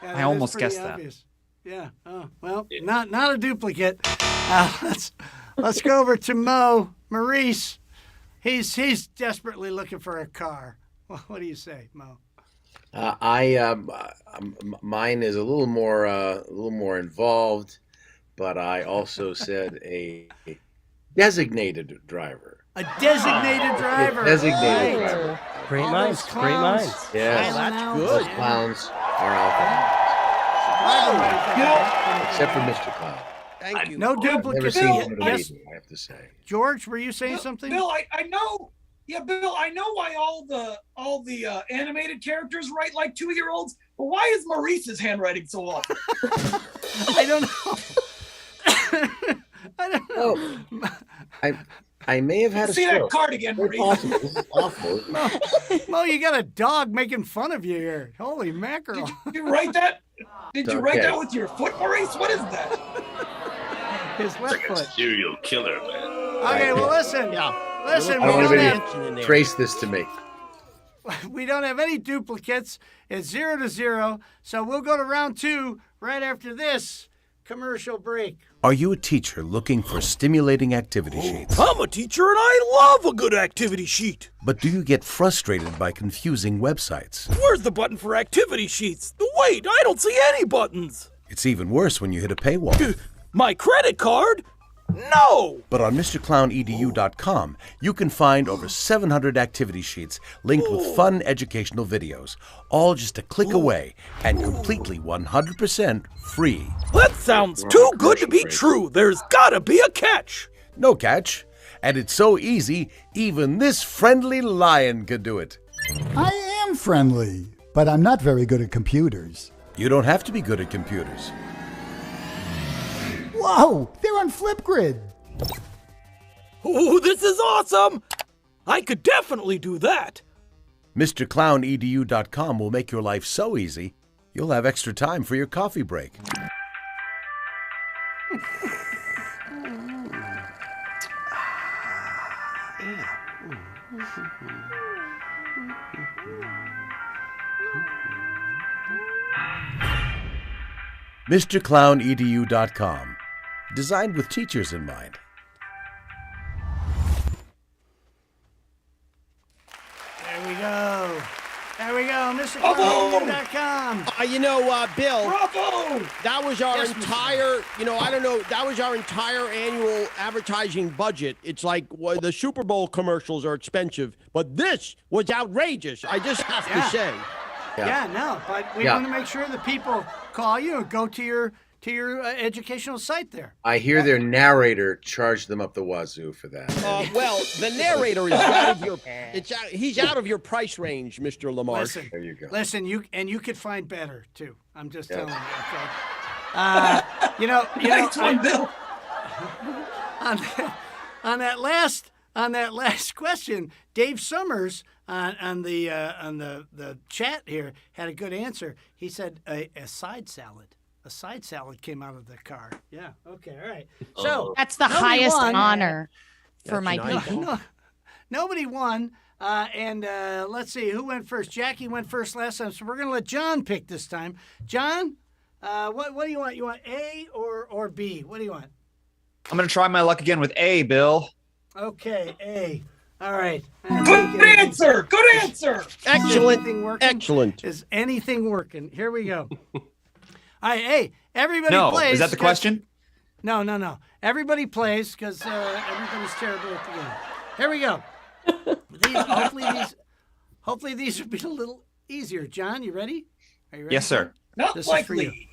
Speaker 10: I
Speaker 2: that is
Speaker 10: almost
Speaker 2: pretty
Speaker 10: guessed that.
Speaker 2: obvious. Yeah. Oh, well, not a duplicate. Let's go over to Maurice. He's desperately looking for a car. What do you say, Mo?
Speaker 8: Mine is a little more involved, but I also said a designated driver.
Speaker 2: A designated driver.
Speaker 8: Designated
Speaker 2: Right.
Speaker 8: driver.
Speaker 6: Great
Speaker 2: All
Speaker 6: minds.
Speaker 2: those
Speaker 6: Great
Speaker 2: clowns.
Speaker 6: minds.
Speaker 8: Yes.
Speaker 2: Island
Speaker 3: that's
Speaker 2: Owls.
Speaker 3: good.
Speaker 8: Those clowns are alcoholics, except for Mr. Clown.
Speaker 3: Thank you.
Speaker 2: No
Speaker 8: Never
Speaker 2: duplicates.
Speaker 8: seen one of them
Speaker 2: Yes,
Speaker 8: either, I have to say.
Speaker 2: George, were you saying something?
Speaker 5: Bill, I know. Yeah, Bill, I know why all the animated characters write like 2-year-olds, but why is Maurice's handwriting so awful?
Speaker 2: I don't know. I don't know.
Speaker 8: Oh, I may have had a
Speaker 5: See that
Speaker 8: stroke.
Speaker 5: card again,
Speaker 8: Very
Speaker 5: Maurice.
Speaker 8: possible. This is awful.
Speaker 2: Mo, you got a dog making fun of you here. Holy mackerel.
Speaker 5: Did you write that? Did you write
Speaker 8: Okay.
Speaker 5: that with your foot, Maurice? What is that?
Speaker 2: His left
Speaker 7: Like a
Speaker 2: foot.
Speaker 7: serial killer, man.
Speaker 2: Okay, well, listen.
Speaker 3: Yeah.
Speaker 2: Listen,
Speaker 8: I
Speaker 2: we
Speaker 8: don't want
Speaker 2: don't
Speaker 8: anybody
Speaker 2: have
Speaker 8: to trace this to me.
Speaker 2: we don't have any duplicates. It's 0-0. So we'll go to round 2 right after this commercial break.
Speaker 1: Are you a teacher looking for stimulating activity sheets?
Speaker 11: I'm a teacher and I love a good activity sheet.
Speaker 1: But do you get frustrated by confusing websites?
Speaker 11: Where's the button for activity sheets? Wait, I don't see any buttons.
Speaker 1: It's even worse when you hit a paywall.
Speaker 11: My credit card? No!
Speaker 1: But on MrClownEDU.com, you can find over 700 activity sheets linked with fun educational videos, all just a click away and completely 100% free.
Speaker 11: That sounds too good to be true. There's gotta be a catch.
Speaker 1: No catch. And it's so easy, even this friendly lion can do it.
Speaker 12: I am friendly, but I'm not very good at computers.
Speaker 1: You don't have to be good at computers.
Speaker 12: Whoa, they're on Flipgrid.
Speaker 11: Ooh, this is awesome. I could definitely do that.
Speaker 1: MrClownEDU.com will make your life so easy, you'll have extra time for your coffee break. MrClownEDU.com, designed with teachers in mind.
Speaker 2: There we go. There we go. MrClownEDU.com.
Speaker 3: Bill.
Speaker 5: Bravo!
Speaker 3: That was our
Speaker 2: Yes, Mr.
Speaker 3: entire, I don't know, that was our entire annual advertising budget. It's like the Super Bowl commercials are expensive, but this was outrageous. I just have to say.
Speaker 2: Yeah, no, but we want to make sure that people call you and go to your educational site there.
Speaker 8: I hear their narrator charged them up the wazoo for that.
Speaker 3: Well, the narrator is out of your. He's out of your price range, Mr. LaMarche.
Speaker 2: Listen,
Speaker 8: There you go.
Speaker 2: Listen, you could find better too. I'm just telling you. Okay.
Speaker 5: Nice one, Bill.
Speaker 2: On that last question, Dave Summers on the chat here had a good answer. He said a side salad. A side salad came out of the car. Yeah. Okay. All right. So
Speaker 4: That's the
Speaker 2: nobody
Speaker 4: highest
Speaker 2: won.
Speaker 4: honor for
Speaker 3: That's
Speaker 4: my
Speaker 3: nice.
Speaker 4: people.
Speaker 2: Nobody won. And let's see who went first. Jackie went first last time, so we're gonna let John pick this time. John, what do you want? You want A or B? What do you want?
Speaker 10: I'm gonna try my luck again with A, Bill.
Speaker 2: Okay, A. All right.
Speaker 5: Good answer. Good answer.
Speaker 3: Excellent. Excellent.
Speaker 2: Is anything working? Here we go. All right, hey, everybody
Speaker 10: No,
Speaker 2: plays.
Speaker 10: is that the question?
Speaker 2: No. Everybody plays because everybody's terrible at the game. Here we go. Hopefully these will be a little easier. John, you ready? Are you ready?
Speaker 10: Yes, sir.
Speaker 5: Not
Speaker 2: This is for you.
Speaker 5: likely.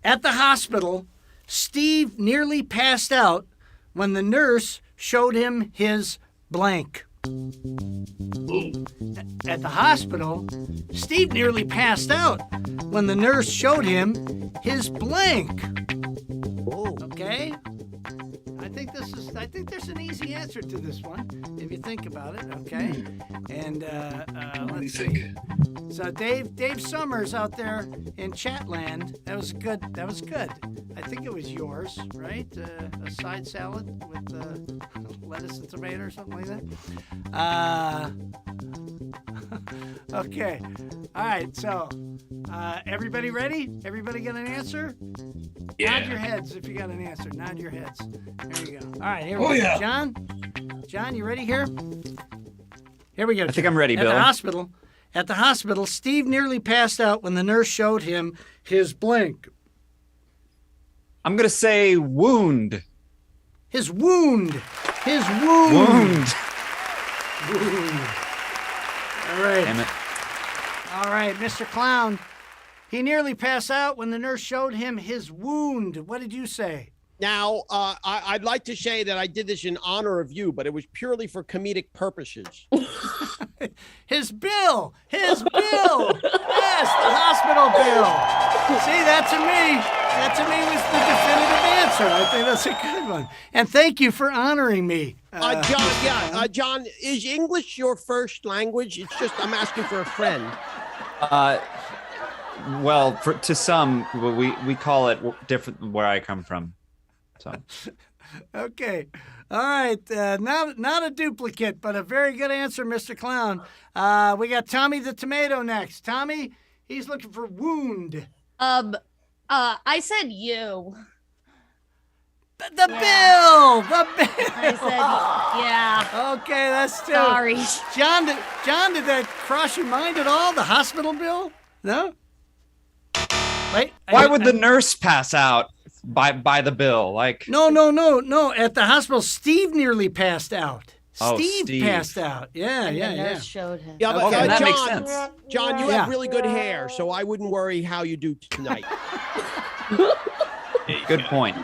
Speaker 2: At the hospital, Steve nearly passed out when the nurse showed him his blank. At the hospital, Steve nearly passed out when the nurse showed him his blank. Okay? think there's an easy answer to this one if you think about it. Okay, and let's see. So Dave Summers out there in Chatland, that was good. I think it was yours, right? A side salad with lettuce and tomato or something like that. Okay. All right. So, everybody ready? Everybody got an answer?
Speaker 7: Yeah.
Speaker 2: Nod your heads if you got an answer. Nod your heads. There you go. All right. Here we go.
Speaker 5: Yeah.
Speaker 2: John, you ready here? Here we go.
Speaker 10: I think I'm ready, Bill.
Speaker 2: At the hospital, Steve nearly passed out when the nurse showed him his blank.
Speaker 10: I'm going to say wound.
Speaker 2: His wound.
Speaker 10: Wound.
Speaker 2: All right.
Speaker 10: Damn it.
Speaker 2: All right, Mr. Clown. He nearly passed out when the nurse showed him his wound. What did you say?
Speaker 3: Now, I'd like to say that I did this in honor of you, but it was purely for comedic purposes.
Speaker 2: His bill. Yes, the hospital bill. See, that to me was the definitive answer. I think that's a good one. And thank you for honoring me.
Speaker 3: John, is English your first language? It's just I'm asking for a friend.
Speaker 10: Well, to some, we call it different where I come from. So.
Speaker 2: Okay. All right. Not a duplicate, but a very good answer, Mr. Clown. We got Tommy the Tomato next. Tommy, he's looking for wound.
Speaker 4: I said you.
Speaker 2: The bill.
Speaker 4: I said yeah.
Speaker 2: Okay, that's two.
Speaker 4: Sorry.
Speaker 2: John, did that cross your mind at all? The hospital bill? No? Wait.
Speaker 10: Why would the nurse pass out by the bill? Like
Speaker 2: No. At the hospital, Steve nearly passed out. Steve passed out. Yeah.
Speaker 4: Nurse showed him.
Speaker 3: Yeah, but
Speaker 10: Okay, that
Speaker 3: John,
Speaker 10: makes sense.
Speaker 3: John, you have really good hair, so I wouldn't worry how you do tonight.
Speaker 10: Good point.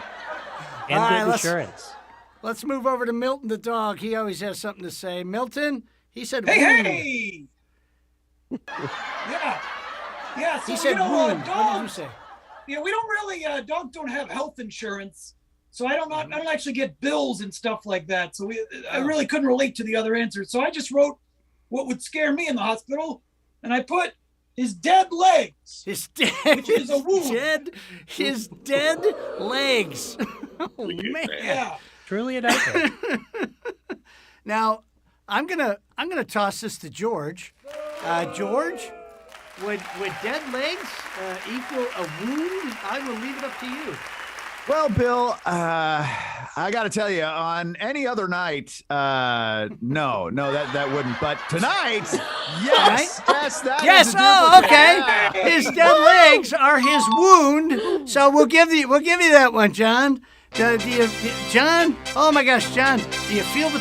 Speaker 6: And
Speaker 2: All right,
Speaker 6: good insurance.
Speaker 2: Let's move over to Milton the dog. He always has something to say. Milton, he said wound.
Speaker 5: Hey! Yeah. So,
Speaker 2: He said wound.
Speaker 5: dogs,
Speaker 2: What did you say?
Speaker 5: Yeah, we don't really dogs don't have health insurance, so I don't actually get bills and stuff like that. So I really couldn't relate to the other answers. So I just wrote what would scare me in the hospital, and I put his dead legs. Which is a wound.
Speaker 2: His dead legs. Oh man.
Speaker 5: Yeah.
Speaker 6: Truly a nightmare.
Speaker 2: Now, I'm gonna toss this to George. George, would dead legs equal a wound? I will leave it up to you.
Speaker 1: Well, Bill, I got to tell you, on any other night, no, that wouldn't. But tonight, yes, that is a
Speaker 2: okay.
Speaker 1: yeah.
Speaker 2: His dead legs are his wound, so we'll give you that one, John. John? Oh my gosh, John! Do you feel the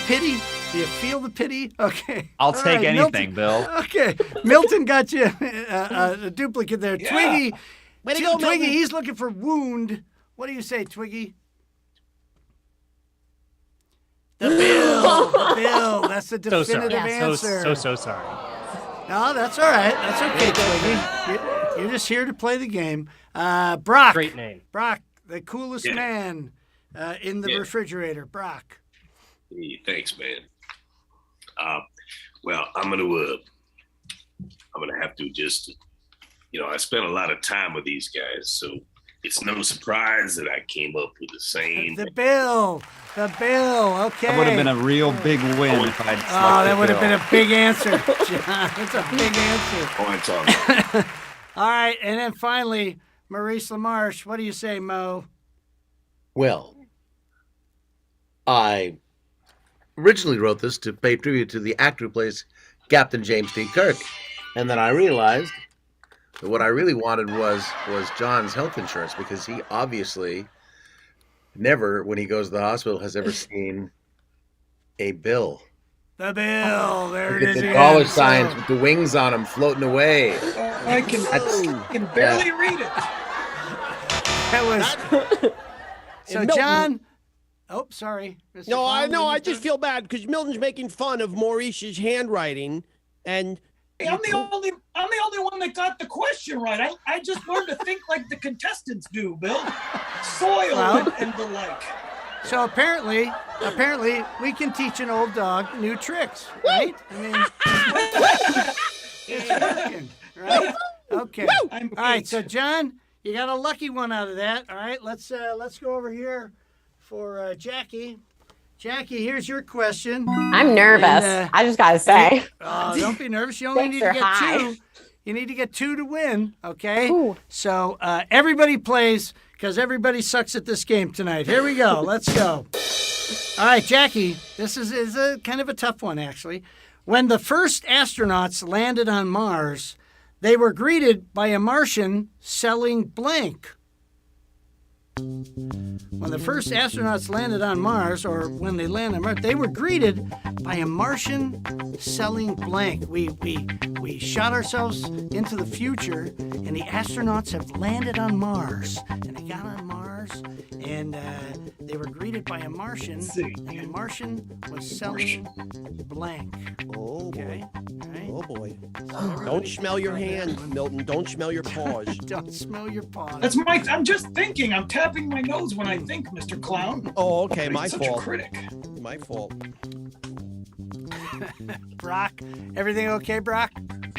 Speaker 2: pity? Okay.
Speaker 10: I'll take
Speaker 2: Milton,
Speaker 10: anything, Bill.
Speaker 2: Okay, Milton got you a duplicate there.
Speaker 5: Yeah.
Speaker 2: Twiggy,
Speaker 3: Way to go,
Speaker 2: Twiggy,
Speaker 3: Milton.
Speaker 2: he's looking for wound. What do you say, Twiggy? The bill. That's the definitive answer.
Speaker 6: So sorry.
Speaker 2: No, that's all right. That's okay, Twiggy. You're just here to play the game. Broc.
Speaker 6: Great name.
Speaker 2: Broc, the coolest man in the refrigerator. Broc.
Speaker 7: Hey, thanks, man. Well, I'm gonna have to just, I spent a lot of time with these guys, so it's no surprise that I came up with the same.
Speaker 2: The bill. Okay.
Speaker 10: That would have been a real big win if I'd selected
Speaker 2: that would have
Speaker 10: Bill.
Speaker 2: been a big answer, John. That's a big answer.
Speaker 7: Points on.
Speaker 2: All right, and then finally, Maurice LaMarche. What do you say, Mo?
Speaker 8: Well, I originally wrote this to pay tribute to the actor who plays Captain James T. Kirk, and then I realized that what I really wanted was John's health insurance, because he obviously never, when he goes to the hospital, has ever seen a bill.
Speaker 2: The bill. There it is.
Speaker 8: The dollar signs with the wings on them floating away.
Speaker 5: I can barely read it.
Speaker 2: That was. So,
Speaker 3: Milton.
Speaker 2: John. Oh, sorry. Mr.
Speaker 3: No,
Speaker 2: Clown,
Speaker 3: I just feel bad because Milton's making fun of Maurice's handwriting, and
Speaker 5: Hey, I'm the only one that got the question right. I just learned to think like the contestants do, Bill. Soil and the like.
Speaker 2: So apparently, we can teach an old dog new tricks, right? I mean, it's working, right? Okay. All right. So John, you got a lucky one out of that. All right. Let's go over here for Jackie. Jackie, here's your question.
Speaker 9: I'm nervous.
Speaker 2: And,
Speaker 9: I just gotta say.
Speaker 2: Don't be nervous. You only need to get 2. You need to get 2 to win. Okay.
Speaker 9: Ooh.
Speaker 2: So everybody plays because everybody sucks at this game tonight. Here we go. Let's go. All right, Jackie. This is a kind of a tough one, actually. When the first astronauts landed on Mars, they were greeted by a Martian selling blank. When the first astronauts landed on Mars, or when they landed on Mars, they were greeted by a Martian selling blank. We shot ourselves into the future, and the astronauts have landed on Mars. And they got on Mars, and they were greeted by a Martian, and the Martian was selling blank.
Speaker 3: Oh,
Speaker 2: okay.
Speaker 3: Right. Oh, boy. Don't smell your hand, Milton. Don't smell your paws.
Speaker 2: Don't smell your paws.
Speaker 5: That's I'm just thinking. I'm tapping my nose when I think, Mr. Clown.
Speaker 3: Oh, okay. My
Speaker 5: such
Speaker 3: fault.
Speaker 5: a critic.
Speaker 3: My fault.
Speaker 2: Brock, everything okay, Brock?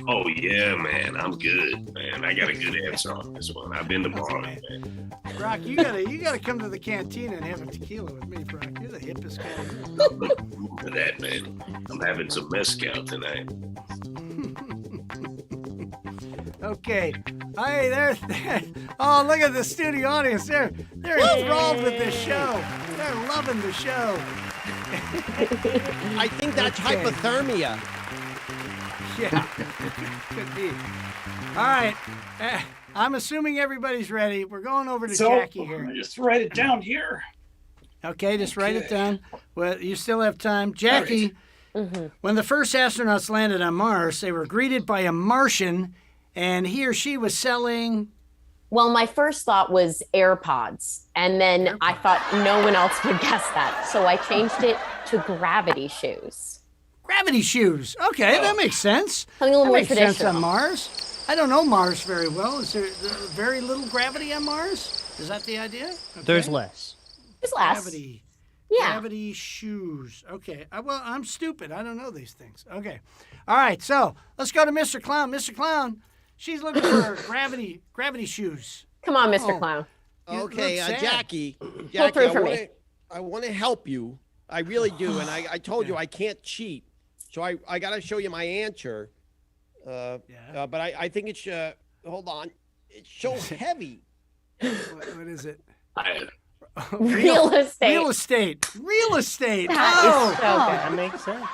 Speaker 7: Oh yeah, man, I'm good, man. I got a good answer on this one. I've been to bars, man.
Speaker 2: Brock, you gotta come to the canteen and have a tequila with me, Brock. You're the hippest guy.
Speaker 7: For that, man. I'm having some mezcal tonight.
Speaker 2: Okay. Hey, there. Oh, look at the studio audience. They're enthralled with this show. They're loving the show.
Speaker 3: I think that's hypothermia.
Speaker 2: Yeah, could be. All right. I'm assuming everybody's ready. We're going over to Jackie here.
Speaker 5: Just write it down here.
Speaker 2: Okay, just write it down. Well, you still have time. Jackie, when the first astronauts landed on Mars, they were greeted by a Martian, and he or she was selling...
Speaker 9: Well, my first thought was AirPods, and then I thought no one else would guess that, so I changed it to gravity shoes.
Speaker 2: Gravity shoes. Okay, that makes sense.
Speaker 9: Something a little more
Speaker 2: makes sense
Speaker 9: traditional.
Speaker 2: on Mars. I don't know Mars very well. Is there very little gravity on Mars? Is that the idea? Okay.
Speaker 6: There's less.
Speaker 9: There's less.
Speaker 2: Gravity.
Speaker 9: Yeah.
Speaker 2: Gravity shoes. Okay. Well, I'm stupid. I don't know these things. Okay. All right. So let's go to Mr. Clown. Mr. Clown, she's looking for gravity shoes.
Speaker 9: Come on, Mr. Clown.
Speaker 3: Okay, Jackie,
Speaker 9: Pull through for me.
Speaker 3: I want to help you. I really do. And I told you I can't cheat. So I got to show you my answer. But I think it's, hold on. It's so heavy.
Speaker 2: What is it?
Speaker 9: Real estate.
Speaker 2: Real estate. Real estate.
Speaker 9: That is so good.
Speaker 6: That makes sense.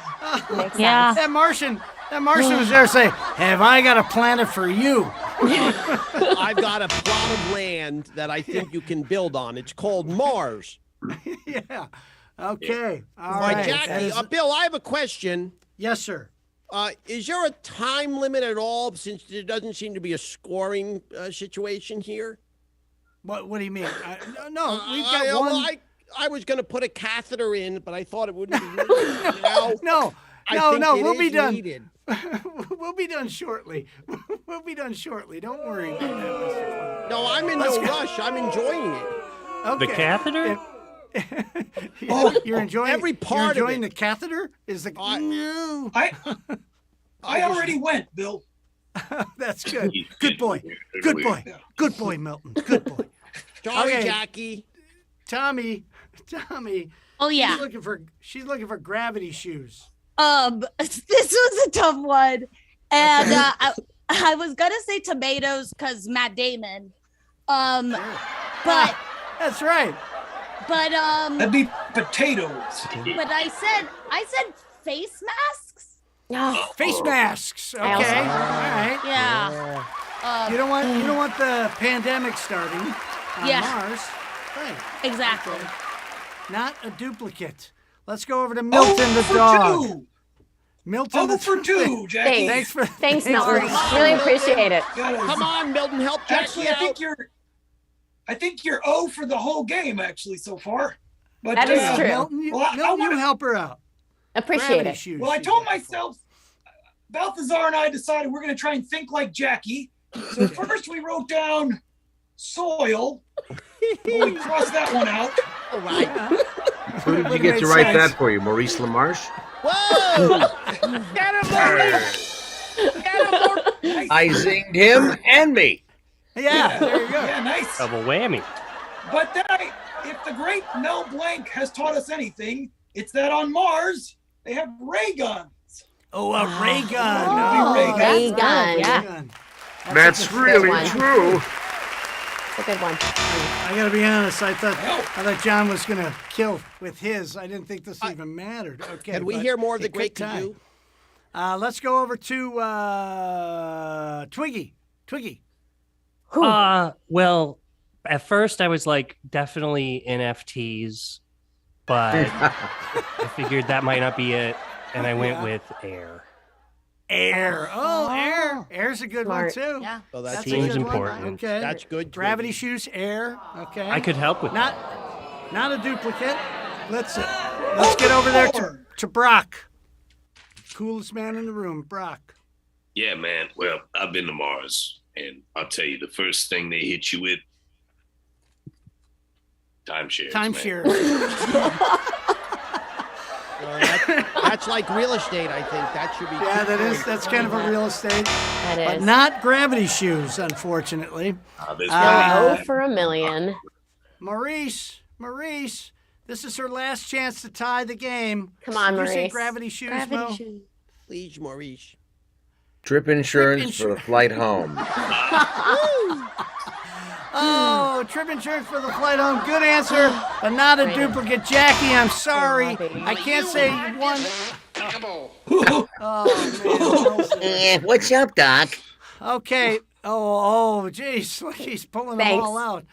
Speaker 9: Makes
Speaker 4: Yeah.
Speaker 9: sense.
Speaker 2: That Martian was there saying, have I got a planet for you?
Speaker 3: I've got a plot of land that I think you can build on. It's called Mars.
Speaker 2: Yeah. Okay. All
Speaker 3: Right,
Speaker 2: right.
Speaker 3: Jackie, Bill, I have a question.
Speaker 2: Yes, sir.
Speaker 3: Is there a time limit at all, since there doesn't seem to be a scoring situation here?
Speaker 2: What do you mean? No, we've got one.
Speaker 3: Well, I was going to put a catheter in, but I thought it wouldn't be needed.
Speaker 2: No, we'll be done.
Speaker 3: Needed.
Speaker 2: We'll be done shortly. We'll be done shortly. Don't worry about that, Mr. Clown.
Speaker 3: No, I'm in no rush. I'm enjoying it.
Speaker 2: Okay.
Speaker 6: The catheter?
Speaker 2: You're enjoying
Speaker 3: every part
Speaker 2: you're
Speaker 3: of
Speaker 2: enjoying
Speaker 3: it.
Speaker 2: the catheter? Is the no?
Speaker 5: I already went, Bill.
Speaker 2: That's good. Good boy. Good boy. Good boy, Milton. Good boy.
Speaker 3: Sorry,
Speaker 2: Okay.
Speaker 3: Jackie.
Speaker 2: Tommy.
Speaker 4: Oh yeah.
Speaker 2: She's looking for gravity shoes.
Speaker 4: This was a tough one, and I was gonna say tomatoes because Matt Damon. But
Speaker 2: That's right.
Speaker 4: but
Speaker 5: That'd be potatoes.
Speaker 4: but I said face masks.
Speaker 9: Oh,
Speaker 2: Face masks. Okay.
Speaker 9: I
Speaker 2: All
Speaker 9: also-
Speaker 2: right.
Speaker 4: Yeah.
Speaker 2: You don't want the pandemic starting on
Speaker 4: Yeah.
Speaker 2: Mars. Right.
Speaker 4: Exactly.
Speaker 2: Not a duplicate. Let's go over to Milton the Dog. Milton the
Speaker 5: for two, Jackie.
Speaker 9: Thanks, Milton. Really appreciate it.
Speaker 3: Come on, Milton, help Jackie
Speaker 5: Actually,
Speaker 3: out.
Speaker 5: I think you're 0 for the whole game, actually, so far. But
Speaker 9: That is true.
Speaker 2: Milton, you help her out.
Speaker 9: Appreciate
Speaker 2: Gravity
Speaker 9: it.
Speaker 2: shoes.
Speaker 5: Well, I told myself, Balthazar and I decided we're going to try and think like Jackie. So first we wrote down soil. Well, we crossed that one out.
Speaker 3: right.
Speaker 8: Who did you get to write that for you? Maurice LaMarche?
Speaker 3: Whoa! Get him, Maurice! Get him, Maurice!
Speaker 8: I zinged him and me.
Speaker 2: Yeah, there you go.
Speaker 5: Yeah, nice.
Speaker 6: Double whammy.
Speaker 5: But then if the great Mel Blanc has taught us anything, it's that on Mars, they have ray guns.
Speaker 2: Oh, a ray gun.
Speaker 5: Oh,
Speaker 9: ray gun.
Speaker 2: Ray
Speaker 9: Yeah.
Speaker 2: gun.
Speaker 8: That's really
Speaker 9: one.
Speaker 8: true.
Speaker 9: A good one.
Speaker 2: I gotta be honest. I thought John was gonna kill with his. I didn't think this even mattered. Okay.
Speaker 3: Can we
Speaker 2: but
Speaker 3: hear more of
Speaker 2: it
Speaker 3: the
Speaker 2: took
Speaker 3: great
Speaker 2: time.
Speaker 3: to do?
Speaker 2: Let's go over to Twiggy. Twiggy.
Speaker 6: Well, at first I was like, definitely NFTs, but I figured that might not be it, and I went with air.
Speaker 2: Air. Oh, air. Air's a good
Speaker 9: Smart.
Speaker 2: one too.
Speaker 4: Yeah.
Speaker 3: Oh, that's
Speaker 2: That's a
Speaker 6: Seems
Speaker 2: good one.
Speaker 6: important.
Speaker 2: Okay.
Speaker 3: That's good.
Speaker 2: Gravity
Speaker 3: Twiggy.
Speaker 2: shoes, air. Okay.
Speaker 6: I could help with that.
Speaker 2: Not a duplicate. Let's get over there to Brock. Coolest man in the room, Brock.
Speaker 7: Yeah, man. Well, I've been to Mars, and I'll tell you, the first thing they hit you with, timeshares.
Speaker 2: Timeshares.
Speaker 3: That's like real estate, I think. That should be.
Speaker 2: Yeah, that is. That's kind of a real estate.
Speaker 9: That is.
Speaker 2: But not gravity shoes, unfortunately.
Speaker 9: Oh for a million.
Speaker 2: Maurice, this is her last chance to tie the game.
Speaker 9: Come on,
Speaker 2: You say
Speaker 9: Maurice.
Speaker 2: gravity shoes,
Speaker 9: Gravity
Speaker 2: Mo?
Speaker 9: shoes.
Speaker 3: Please, Maurice.
Speaker 8: Trip insurance for the flight home.
Speaker 2: Oh, trip insurance for the flight home. Good answer, but not a duplicate. Jackie, I'm sorry. I can't say you won. Oh, man.
Speaker 8: What's up, Doc?
Speaker 2: Okay. Oh, geez, look, he's pulling them all out.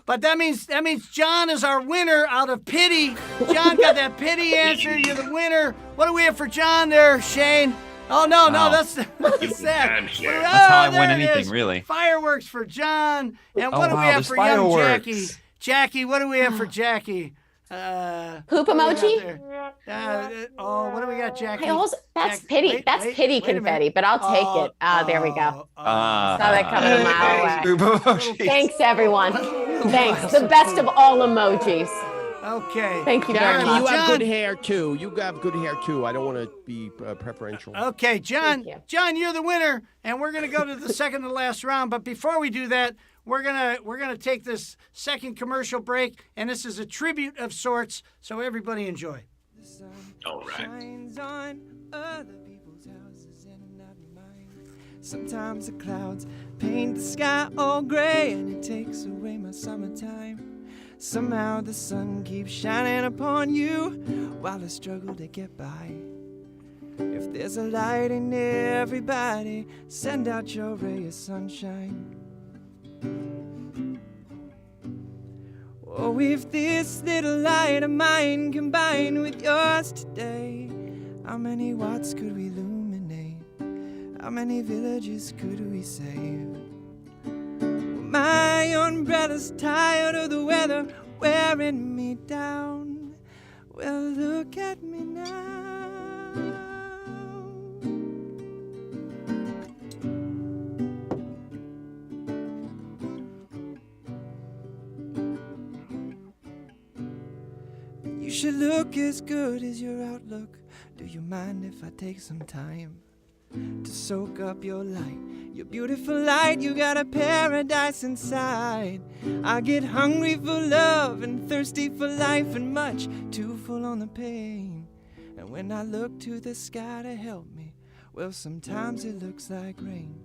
Speaker 2: But that means John is our winner out of pity. John got that pity answer. You're the winner. What do we have for John there, Shane? Oh no, that's sad.
Speaker 10: That's how I win anything, really.
Speaker 2: Fireworks for John. And what do we
Speaker 10: wow,
Speaker 2: have for
Speaker 10: there's
Speaker 2: young
Speaker 10: fireworks.
Speaker 2: Jackie? Jackie, what do we have for Jackie?
Speaker 9: Poop emoji?
Speaker 2: What do we got, Jackie?
Speaker 9: That's pity. That's pity confetti, but I'll take it. There we go. Saw that coming a mile away. Thanks, everyone. Thanks. The best of all emojis.
Speaker 2: Okay.
Speaker 9: Thank you very
Speaker 3: Jackie,
Speaker 9: much.
Speaker 3: you have
Speaker 2: John.
Speaker 3: good hair too. You have good hair too. I don't want to be preferential.
Speaker 2: Okay, John.
Speaker 9: Thank you.
Speaker 2: John, you're the winner, and we're gonna go to the second to last round. But before we do that, we're gonna take this second commercial break, and this is a tribute of sorts. So everybody enjoy.
Speaker 7: All right.
Speaker 13: Sometimes the clouds paint the sky all gray, and it takes away my summertime. Somehow the sun keeps shining upon you while I struggle to get by. If there's a light in everybody, send out your ray of sunshine. Oh, if this little light of mine combined with yours today, how many watts could we illuminate? How many villages could we save? My umbrella's tired of the weather wearing me down. Well, look at me now. You should look as good as your outlook. Do you mind if I take some time to soak up your light? Your beautiful light, you got a paradise inside. I get hungry for love and thirsty for life and much too full on the pain. And when I look to the sky to help me, well, sometimes it looks like rain.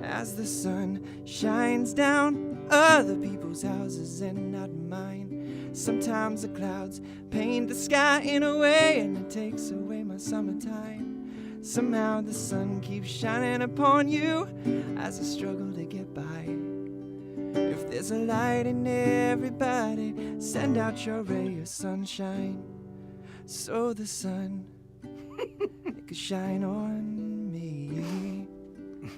Speaker 13: As the sun shines down other people's houses and not mine. Sometimes the clouds paint the sky in a way, and it takes away my summertime. Somehow the sun keeps shining upon you as I struggle to get by. If there's a light in everybody, send out your ray of sunshine, so the sun it could shine on me.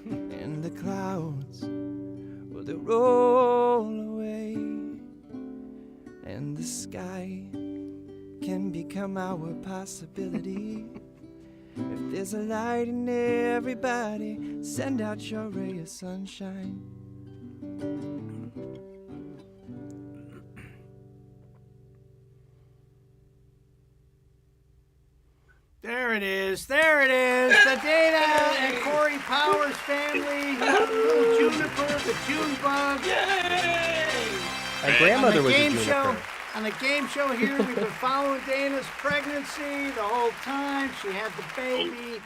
Speaker 13: And the clouds, well, they roll away, and the sky can become our possibility. If there's a light in everybody, send out your ray of sunshine.
Speaker 2: There it is. There it is. The Dana and Corey Powers family. Little Juniper, the June bug.
Speaker 5: Yay!
Speaker 6: My grandmother was a
Speaker 2: game
Speaker 6: juniper.
Speaker 2: show. On the game show here, we've been following Dana's pregnancy the whole time. She had the baby,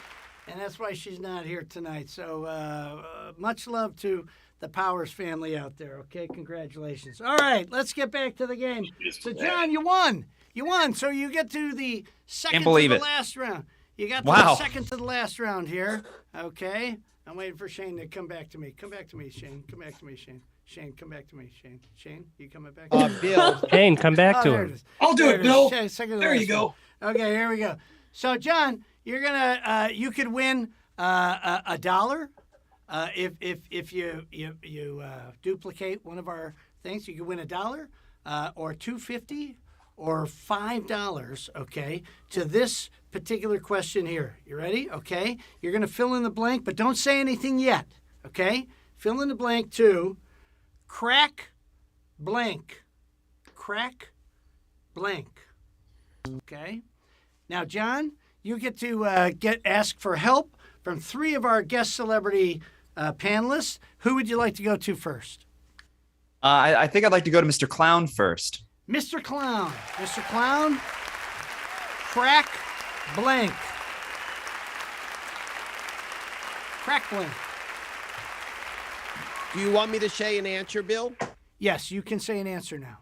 Speaker 2: and that's why she's not here tonight. So much love to the Powers family out there, okay? Congratulations. All right, let's get back to the game. So, John, you won. You won. So you get to the second to the last round. You got to the second to the last round here, okay? I'm waiting for Shane to come back to me. Come back to me, Shane. Come back to me, Shane. Shane, come back to me, Shane. Shane, you coming back?
Speaker 3: Bill.
Speaker 6: Shane, come back to him.
Speaker 5: I'll do it, Bill.
Speaker 2: There you go. Okay, here we go. So, John, you're gonna you could win $1 if you duplicate one of our things. You could win $1 or $2.50 or $5. Okay, to this particular question here. You ready? Okay, you're gonna fill in the blank, but don't say anything yet. Okay, fill in the blank to crack blank. Crack blank. Okay. Now, John, you get to ask for help from 3 of our guest celebrity panelists. Who would you like to go to first?
Speaker 10: I think I'd like to go to Mr. Clown first.
Speaker 2: Mr. Clown. Mr. Clown, crack blank. Crack blank.
Speaker 3: Do you want me to say an answer, Bill?
Speaker 2: Yes, you can say an answer now.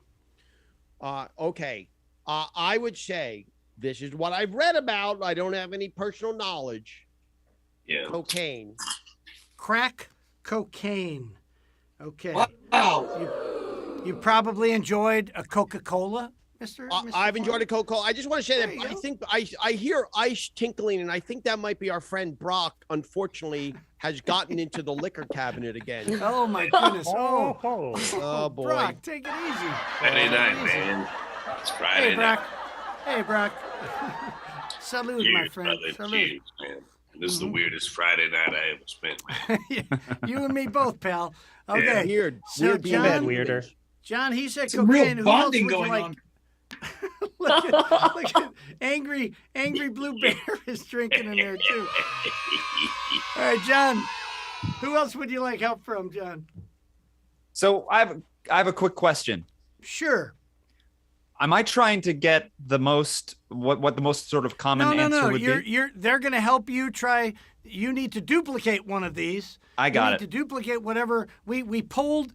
Speaker 3: Okay. I would say this is what I've read about. I don't have any personal knowledge.
Speaker 7: Yeah.
Speaker 3: Cocaine.
Speaker 2: Crack cocaine. Okay.
Speaker 5: Wow.
Speaker 2: You probably enjoyed a Coca-Cola, Mr.
Speaker 3: I've enjoyed a Coca-Cola. I just want to say that I think I hear ice tinkling, and I think that might be our friend Brock. Unfortunately, has gotten into the liquor cabinet again.
Speaker 2: Oh my goodness!
Speaker 3: Oh boy!
Speaker 2: Brock, take it easy.
Speaker 7: Friday night, man. It's Friday
Speaker 2: Hey, Brock.
Speaker 7: night.
Speaker 2: Hey, Brock. Salute, my
Speaker 7: Cheers,
Speaker 2: friend.
Speaker 7: brother.
Speaker 2: Salute.
Speaker 7: Cheers, man. This is the weirdest Friday night I ever spent, man.
Speaker 2: You and me both, pal. Okay.
Speaker 3: Weird.
Speaker 2: So,
Speaker 3: Weird being
Speaker 2: John,
Speaker 6: weirder.
Speaker 2: John, he said
Speaker 5: Some
Speaker 2: cocaine.
Speaker 5: real
Speaker 2: Who else
Speaker 5: bonding
Speaker 2: would you
Speaker 5: going
Speaker 2: like?
Speaker 5: on.
Speaker 2: look at angry Blue Bear is drinking in there too. All right, John. Who else would you like help from, John?
Speaker 10: So I have a quick question.
Speaker 2: Sure.
Speaker 10: Am I trying to get the most what the most sort of common answer would be?
Speaker 2: They're going to help you try. You need to duplicate one of these.
Speaker 10: I got
Speaker 2: you
Speaker 10: it.
Speaker 2: need to duplicate whatever we polled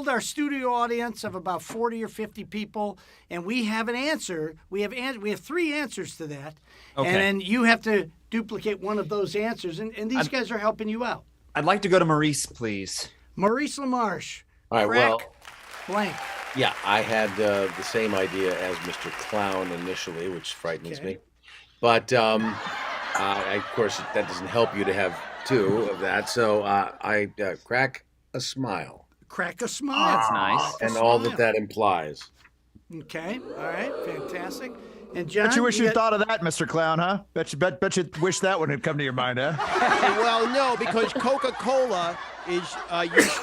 Speaker 2: our studio audience of about 40 or 50 people, and we have an answer. We have 3 answers to that,
Speaker 10: Okay.
Speaker 2: and then you have to duplicate one of those answers. And these guys are helping you out.
Speaker 10: I'd like to go to Maurice, please.
Speaker 2: Maurice LaMarche.
Speaker 8: All right, well,
Speaker 2: blank.
Speaker 8: yeah, I had the same idea as Mr. Clown initially, which frightens me. But, of course, that doesn't help you to have 2 of that. So I crack a smile.
Speaker 2: Crack a smile.
Speaker 10: That's nice.
Speaker 8: And all that implies.
Speaker 2: Okay. All right. Fantastic. And John,
Speaker 1: Bet you wish you'd thought of that, Mr. Clown, huh? Bet you wish that one had come to your mind, huh?
Speaker 3: Well, no, because Coca-Cola used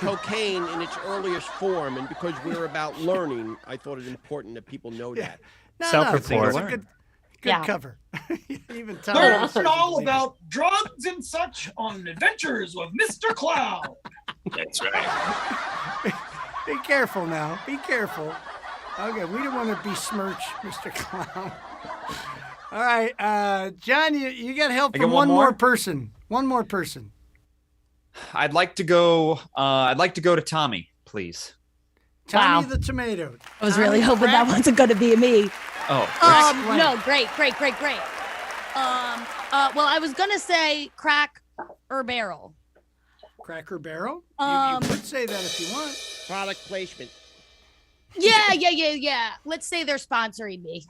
Speaker 3: cocaine in its earliest form, and because we're about learning, I thought it important that people know that.
Speaker 6: Self-report.
Speaker 2: It's a good cover. Even Tom.
Speaker 5: Learn all about drugs and such on Adventures with Mr. Clown.
Speaker 7: That's right.
Speaker 2: Be careful now. Be careful. Okay, we don't want to besmirch Mr. Clown. All right, John, you got help from one more person. One more person.
Speaker 10: I'd like to go to Tommy, please.
Speaker 2: Tommy the Tomato.
Speaker 14: I was really hoping that wasn't going to be me.
Speaker 10: Oh.
Speaker 4: No, great. Well, I was gonna say crack or barrel.
Speaker 2: Cracker Barrel? You could say that if you want.
Speaker 3: Product placement.
Speaker 4: Yeah. Let's say they're sponsoring me.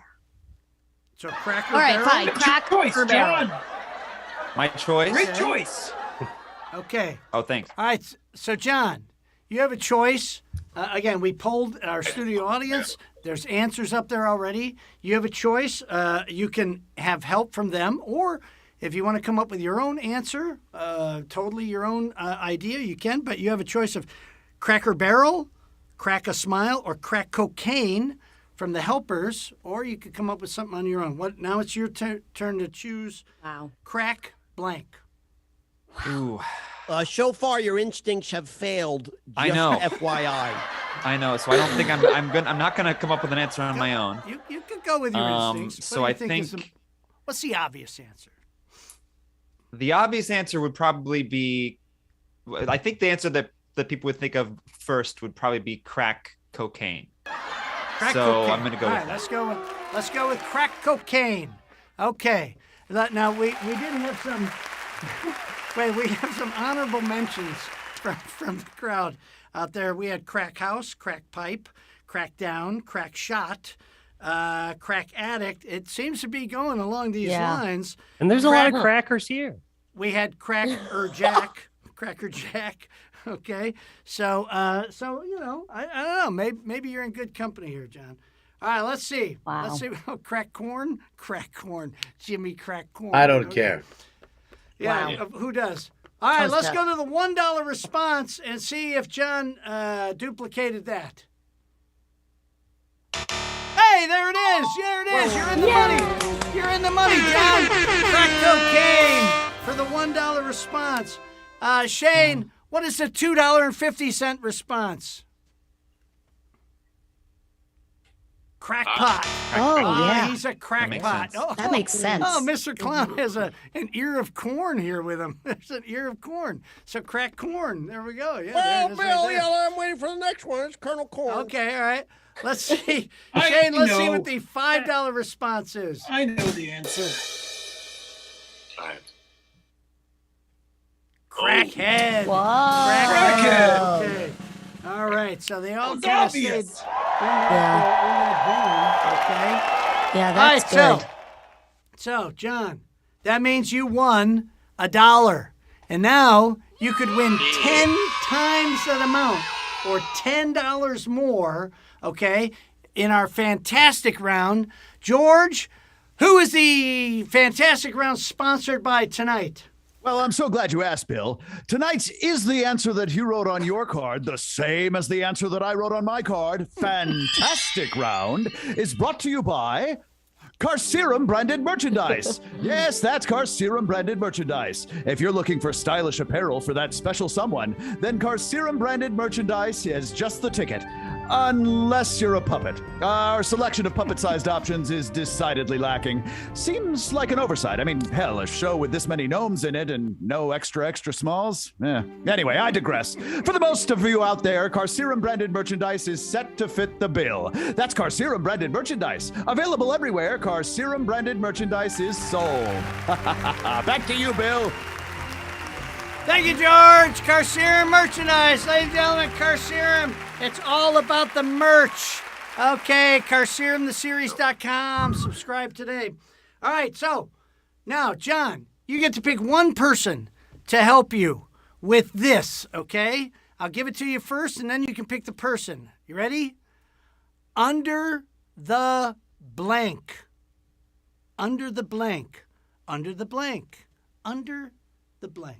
Speaker 2: So Cracker
Speaker 4: All right,
Speaker 2: Barrel?
Speaker 4: fine. Crack or barrel.
Speaker 10: My choice?
Speaker 5: Great choice.
Speaker 2: Okay.
Speaker 10: Oh, thanks.
Speaker 2: All right, so John, you have a choice. Again, we polled our studio audience. There's answers up there already. You have a choice. You can have help from them, or if you want to come up with your own answer, totally your own idea, you can. But you have a choice of Cracker Barrel, Crack a Smile, or Crack Cocaine from the helpers, or you could come up with something on your own. Now it's your turn to choose.
Speaker 4: Wow.
Speaker 2: Crack blank.
Speaker 10: Ooh.
Speaker 3: So far, your instincts have failed. Just
Speaker 10: I know.
Speaker 3: FYI.
Speaker 10: I know. So I don't think I'm not gonna come up with an answer on my own.
Speaker 2: You could go with your instincts.
Speaker 10: So
Speaker 2: What do
Speaker 10: I
Speaker 2: you is
Speaker 10: think
Speaker 2: what's the obvious answer?
Speaker 10: the obvious answer would probably be. I think the answer that people would think of first would probably be crack cocaine.
Speaker 2: Crack
Speaker 10: So
Speaker 2: cocaine.
Speaker 10: I'm gonna go
Speaker 2: All
Speaker 10: with
Speaker 2: right, let's go with crack cocaine. Okay. Now we did have some. Wait, we have some honorable mentions from the crowd out there. We had crack house, crack pipe, crack down, crack shot, crack addict. It seems to be going along these lines.
Speaker 6: And there's a lot of crackers here.
Speaker 2: We had Cracker Jack. Okay, so I don't know. Maybe you're in good company here, John. All right, let's see.
Speaker 14: Wow.
Speaker 2: Let's see. Oh, crack corn, Jimmy crack corn.
Speaker 8: I don't
Speaker 2: Okay.
Speaker 8: care.
Speaker 2: Yeah,
Speaker 14: Wow.
Speaker 2: Who does? All right, let's
Speaker 14: Toast
Speaker 2: go to the $1 response and see if John duplicated that. Hey, there it is. There it is. You're in the money. You're in the money, John. Crack cocaine for the $1 response. Shane, what is the $2.50 response? Crack pot.
Speaker 14: Oh, yeah.
Speaker 2: He's a crackpot.
Speaker 10: sense.
Speaker 14: That makes sense.
Speaker 2: Oh, Mr. Clown has an ear of corn here with him. There's an ear of corn. So crack corn. There we go. Yeah,
Speaker 3: Well,
Speaker 2: there it is
Speaker 3: Bill,
Speaker 2: right there.
Speaker 3: I'm waiting for the next one. It's Colonel Corn.
Speaker 2: Okay, all right. Let's see.
Speaker 5: I
Speaker 2: Shane, let's see
Speaker 5: know.
Speaker 2: what the $5 response is.
Speaker 5: I know the answer.
Speaker 7: All right.
Speaker 2: Crackhead.
Speaker 14: Whoa.
Speaker 5: Crackhead.
Speaker 2: Okay. All right. So they all
Speaker 5: It's
Speaker 2: kind of
Speaker 5: obvious.
Speaker 2: stayed in that vein. Okay.
Speaker 14: Yeah,
Speaker 2: All
Speaker 14: that's
Speaker 2: right,
Speaker 14: good.
Speaker 2: So, John, that means you won $1. And now you could win 10 times that amount or $10 more, okay, in our fantastic round. George, who is the fantastic round sponsored by tonight?
Speaker 1: Well, I'm so glad you asked, Bill. Tonight's Is the Answer That You Wrote on Your Card the same as the answer that I wrote on my card? Fantastic Round is brought to you by Car Serum branded merchandise. Yes, that's Car Serum branded merchandise. If you're looking for stylish apparel for that special someone, then Car Serum branded merchandise is just the ticket. Unless you're a puppet. Our selection of puppet-sized options is decidedly lacking. Seems like an oversight. I mean, hell, a show with this many gnomes in it and no extra smalls? Anyway, I digress. For the most of you out there, Car Serum branded merchandise is set to fit the bill. That's Car Serum branded merchandise. Available everywhere Car Serum branded merchandise is sold. Back to you, Bill.
Speaker 2: Thank you, George. Car Serum merchandise. Ladies and gentlemen, Car Serum. It's all about the merch. Okay, CarSerumTheSeries.com. Subscribe today. All right, so now, John, you get to pick one person to help you with this, okay? I'll give it to you first, and then you can pick the person. You ready? Under the blank. Under the blank. Under the blank. Under the blank.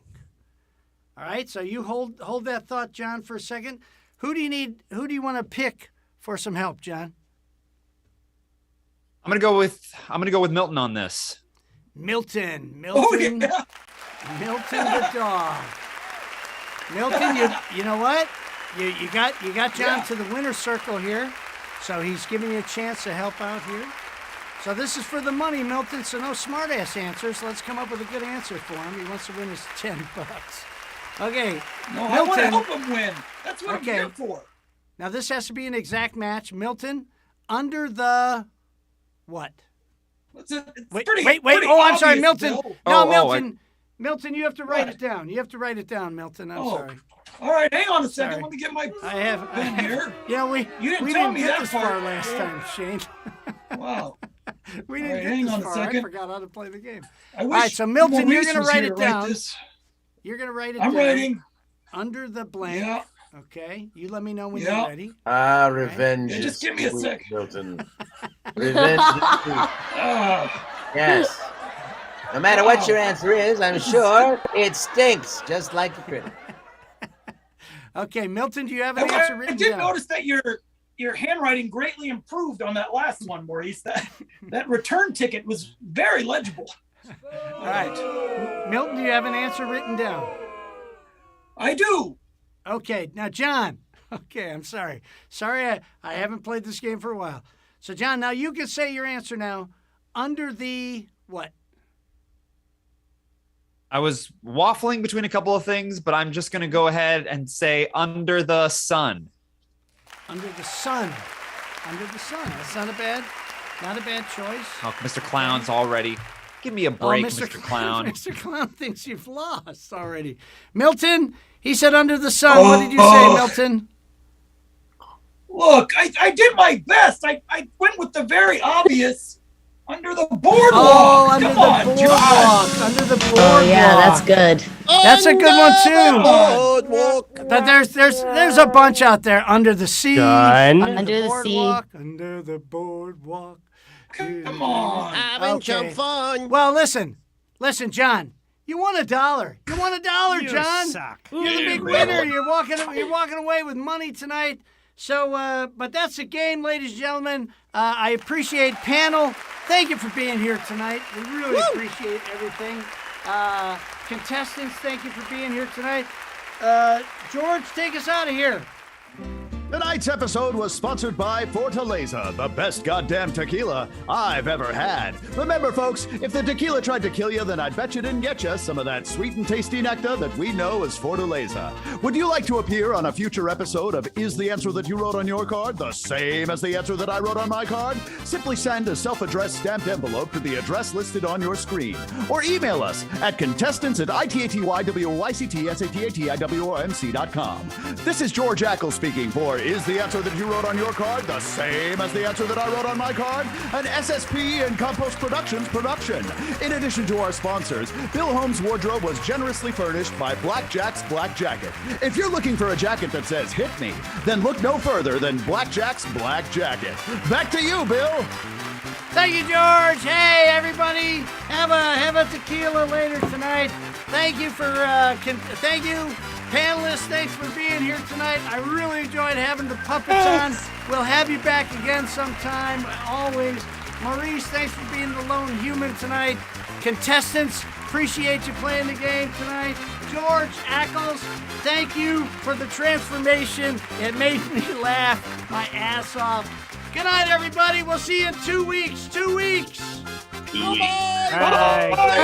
Speaker 2: All right, so you hold that thought, John, for a second. Who do you want to pick for some help, John?
Speaker 10: I'm gonna go with Milton on this.
Speaker 2: Milton.
Speaker 5: Oh, yeah.
Speaker 2: Milton the Dog. Milton, you know what? You got John to the winner's circle here, so he's giving you a chance to help out here. So this is for the money, Milton. So no smart-ass answers. Let's come up with a good answer for him. He wants to win his $10. Okay.
Speaker 5: No, I want to help him win. That's what
Speaker 2: Okay.
Speaker 5: I'm here for.
Speaker 2: Now this has to be an exact match. Milton, under the what?
Speaker 5: It's
Speaker 2: Wait.
Speaker 5: pretty
Speaker 2: Oh, I'm sorry,
Speaker 5: obvious,
Speaker 2: Milton.
Speaker 5: Bill.
Speaker 2: No,
Speaker 10: Oh,
Speaker 2: Milton. Milton, you have to write
Speaker 5: What?
Speaker 2: it down. You have to write it down, Milton. I'm sorry.
Speaker 5: All right, hang on a second.
Speaker 2: Sorry.
Speaker 5: Let me get my
Speaker 2: I have.
Speaker 5: pen here.
Speaker 2: Yeah, we
Speaker 5: You
Speaker 2: we
Speaker 5: tell
Speaker 2: didn't
Speaker 5: me
Speaker 2: get
Speaker 5: that
Speaker 2: this
Speaker 5: part.
Speaker 2: far last time, Shane.
Speaker 5: Wow.
Speaker 2: We
Speaker 5: All
Speaker 2: didn't
Speaker 5: right,
Speaker 2: get
Speaker 5: hang
Speaker 2: this
Speaker 5: on a
Speaker 2: far.
Speaker 5: second.
Speaker 2: I forgot how to play the game.
Speaker 5: I
Speaker 2: All
Speaker 5: wish
Speaker 2: right, so Milton, you're
Speaker 5: Maurice
Speaker 2: gonna
Speaker 5: was
Speaker 2: write
Speaker 5: here
Speaker 2: it
Speaker 5: to write
Speaker 2: down.
Speaker 5: this.
Speaker 2: You're gonna write it
Speaker 5: I'm
Speaker 2: down.
Speaker 5: writing.
Speaker 2: Under the blank.
Speaker 5: Yeah.
Speaker 2: Okay. You let me know when
Speaker 5: Yeah.
Speaker 2: you're ready.
Speaker 8: Revenge.
Speaker 5: Yeah,
Speaker 8: is
Speaker 5: just give me a
Speaker 8: sweet,
Speaker 5: sec.
Speaker 8: Milton. Revenge is sweet.
Speaker 5: Ah,
Speaker 8: Yes. No matter what your answer is, I'm sure it stinks, just like the critic.
Speaker 2: Okay, Milton, do you have an
Speaker 5: okay,
Speaker 2: answer
Speaker 5: I
Speaker 2: written
Speaker 5: did
Speaker 2: down?
Speaker 5: notice that your your handwriting greatly improved on that last one, Maurice. That return ticket was very legible.
Speaker 2: All right. Milton, do you have an answer written down?
Speaker 5: I do.
Speaker 2: Okay. Now, John. Okay, I'm sorry. Sorry, I haven't played this game for a while. So, John, now you can say your answer now. Under the what?
Speaker 10: I was waffling between a couple of things, but I'm just going to go ahead and say under the sun.
Speaker 2: Under the sun. Under the sun. That's not a bad choice.
Speaker 10: Oh, Mr. Clown's already. Give me a break, Mr. Clown.
Speaker 2: Mr. Clown thinks you've lost already. Milton, he said under the sun. What did you say, Milton?
Speaker 5: Look, I did my best. I went with the very obvious under the boardwalk.
Speaker 2: Oh, under the boardwalk. Under the boardwalk.
Speaker 9: Oh, yeah, that's good.
Speaker 2: That's a good one, too.
Speaker 3: Boardwalk.
Speaker 2: But there's a bunch out there. Under the sea.
Speaker 6: Done.
Speaker 9: Under the sea.
Speaker 2: Under the boardwalk.
Speaker 5: Come on.
Speaker 3: Having some fun.
Speaker 2: Well, listen, John. You won $1. You won $1, John.
Speaker 6: Suck.
Speaker 2: You're the big winner. You're walking away with money tonight. So, but that's the game, ladies and gentlemen. I appreciate panel. Thank you for being here tonight. We really appreciate everything. Contestants, thank you for being here tonight. George, take us out of here.
Speaker 1: Tonight's episode was sponsored by Fortaleza, the best goddamn tequila I've ever had. Remember, folks, if the tequila tried to kill you, then I'd bet you didn't get you some of that sweet and tasty nectar that we know as Fortaleza. Would you like to appear on a future episode of Is the Answer That You Wrote on Your Card the same as the answer that I wrote on my card? Simply send a self-addressed stamped envelope to the address listed on your screen. Or email us at contestants@ITATYWOYCTSATATIWOMC.com. This is George Ackle speaking for Is the Answer That You Wrote on Your Card the same as the answer that I wrote on my card? An SSP and Compost Productions production. In addition to our sponsors, Bill Holmes' wardrobe was generously furnished by Blackjack's Black Jacket. If you're looking for a jacket that says hit me, then look no further than Blackjack's Black Jacket. Back to you, Bill.
Speaker 2: Thank you, George. Hey, everybody, have a tequila later tonight. Thank you for thank you, panelists. Thanks for being here tonight. I really enjoyed having the puppets on. We'll have you back again sometime. Always, Maurice. Thanks for being the lone human tonight. Contestants, appreciate you playing the game tonight. George Ackles, thank you for the transformation. It made me laugh my ass off. Good night, everybody. We'll see you in 2 weeks. 2 weeks.
Speaker 7: Bye.
Speaker 6: Bye.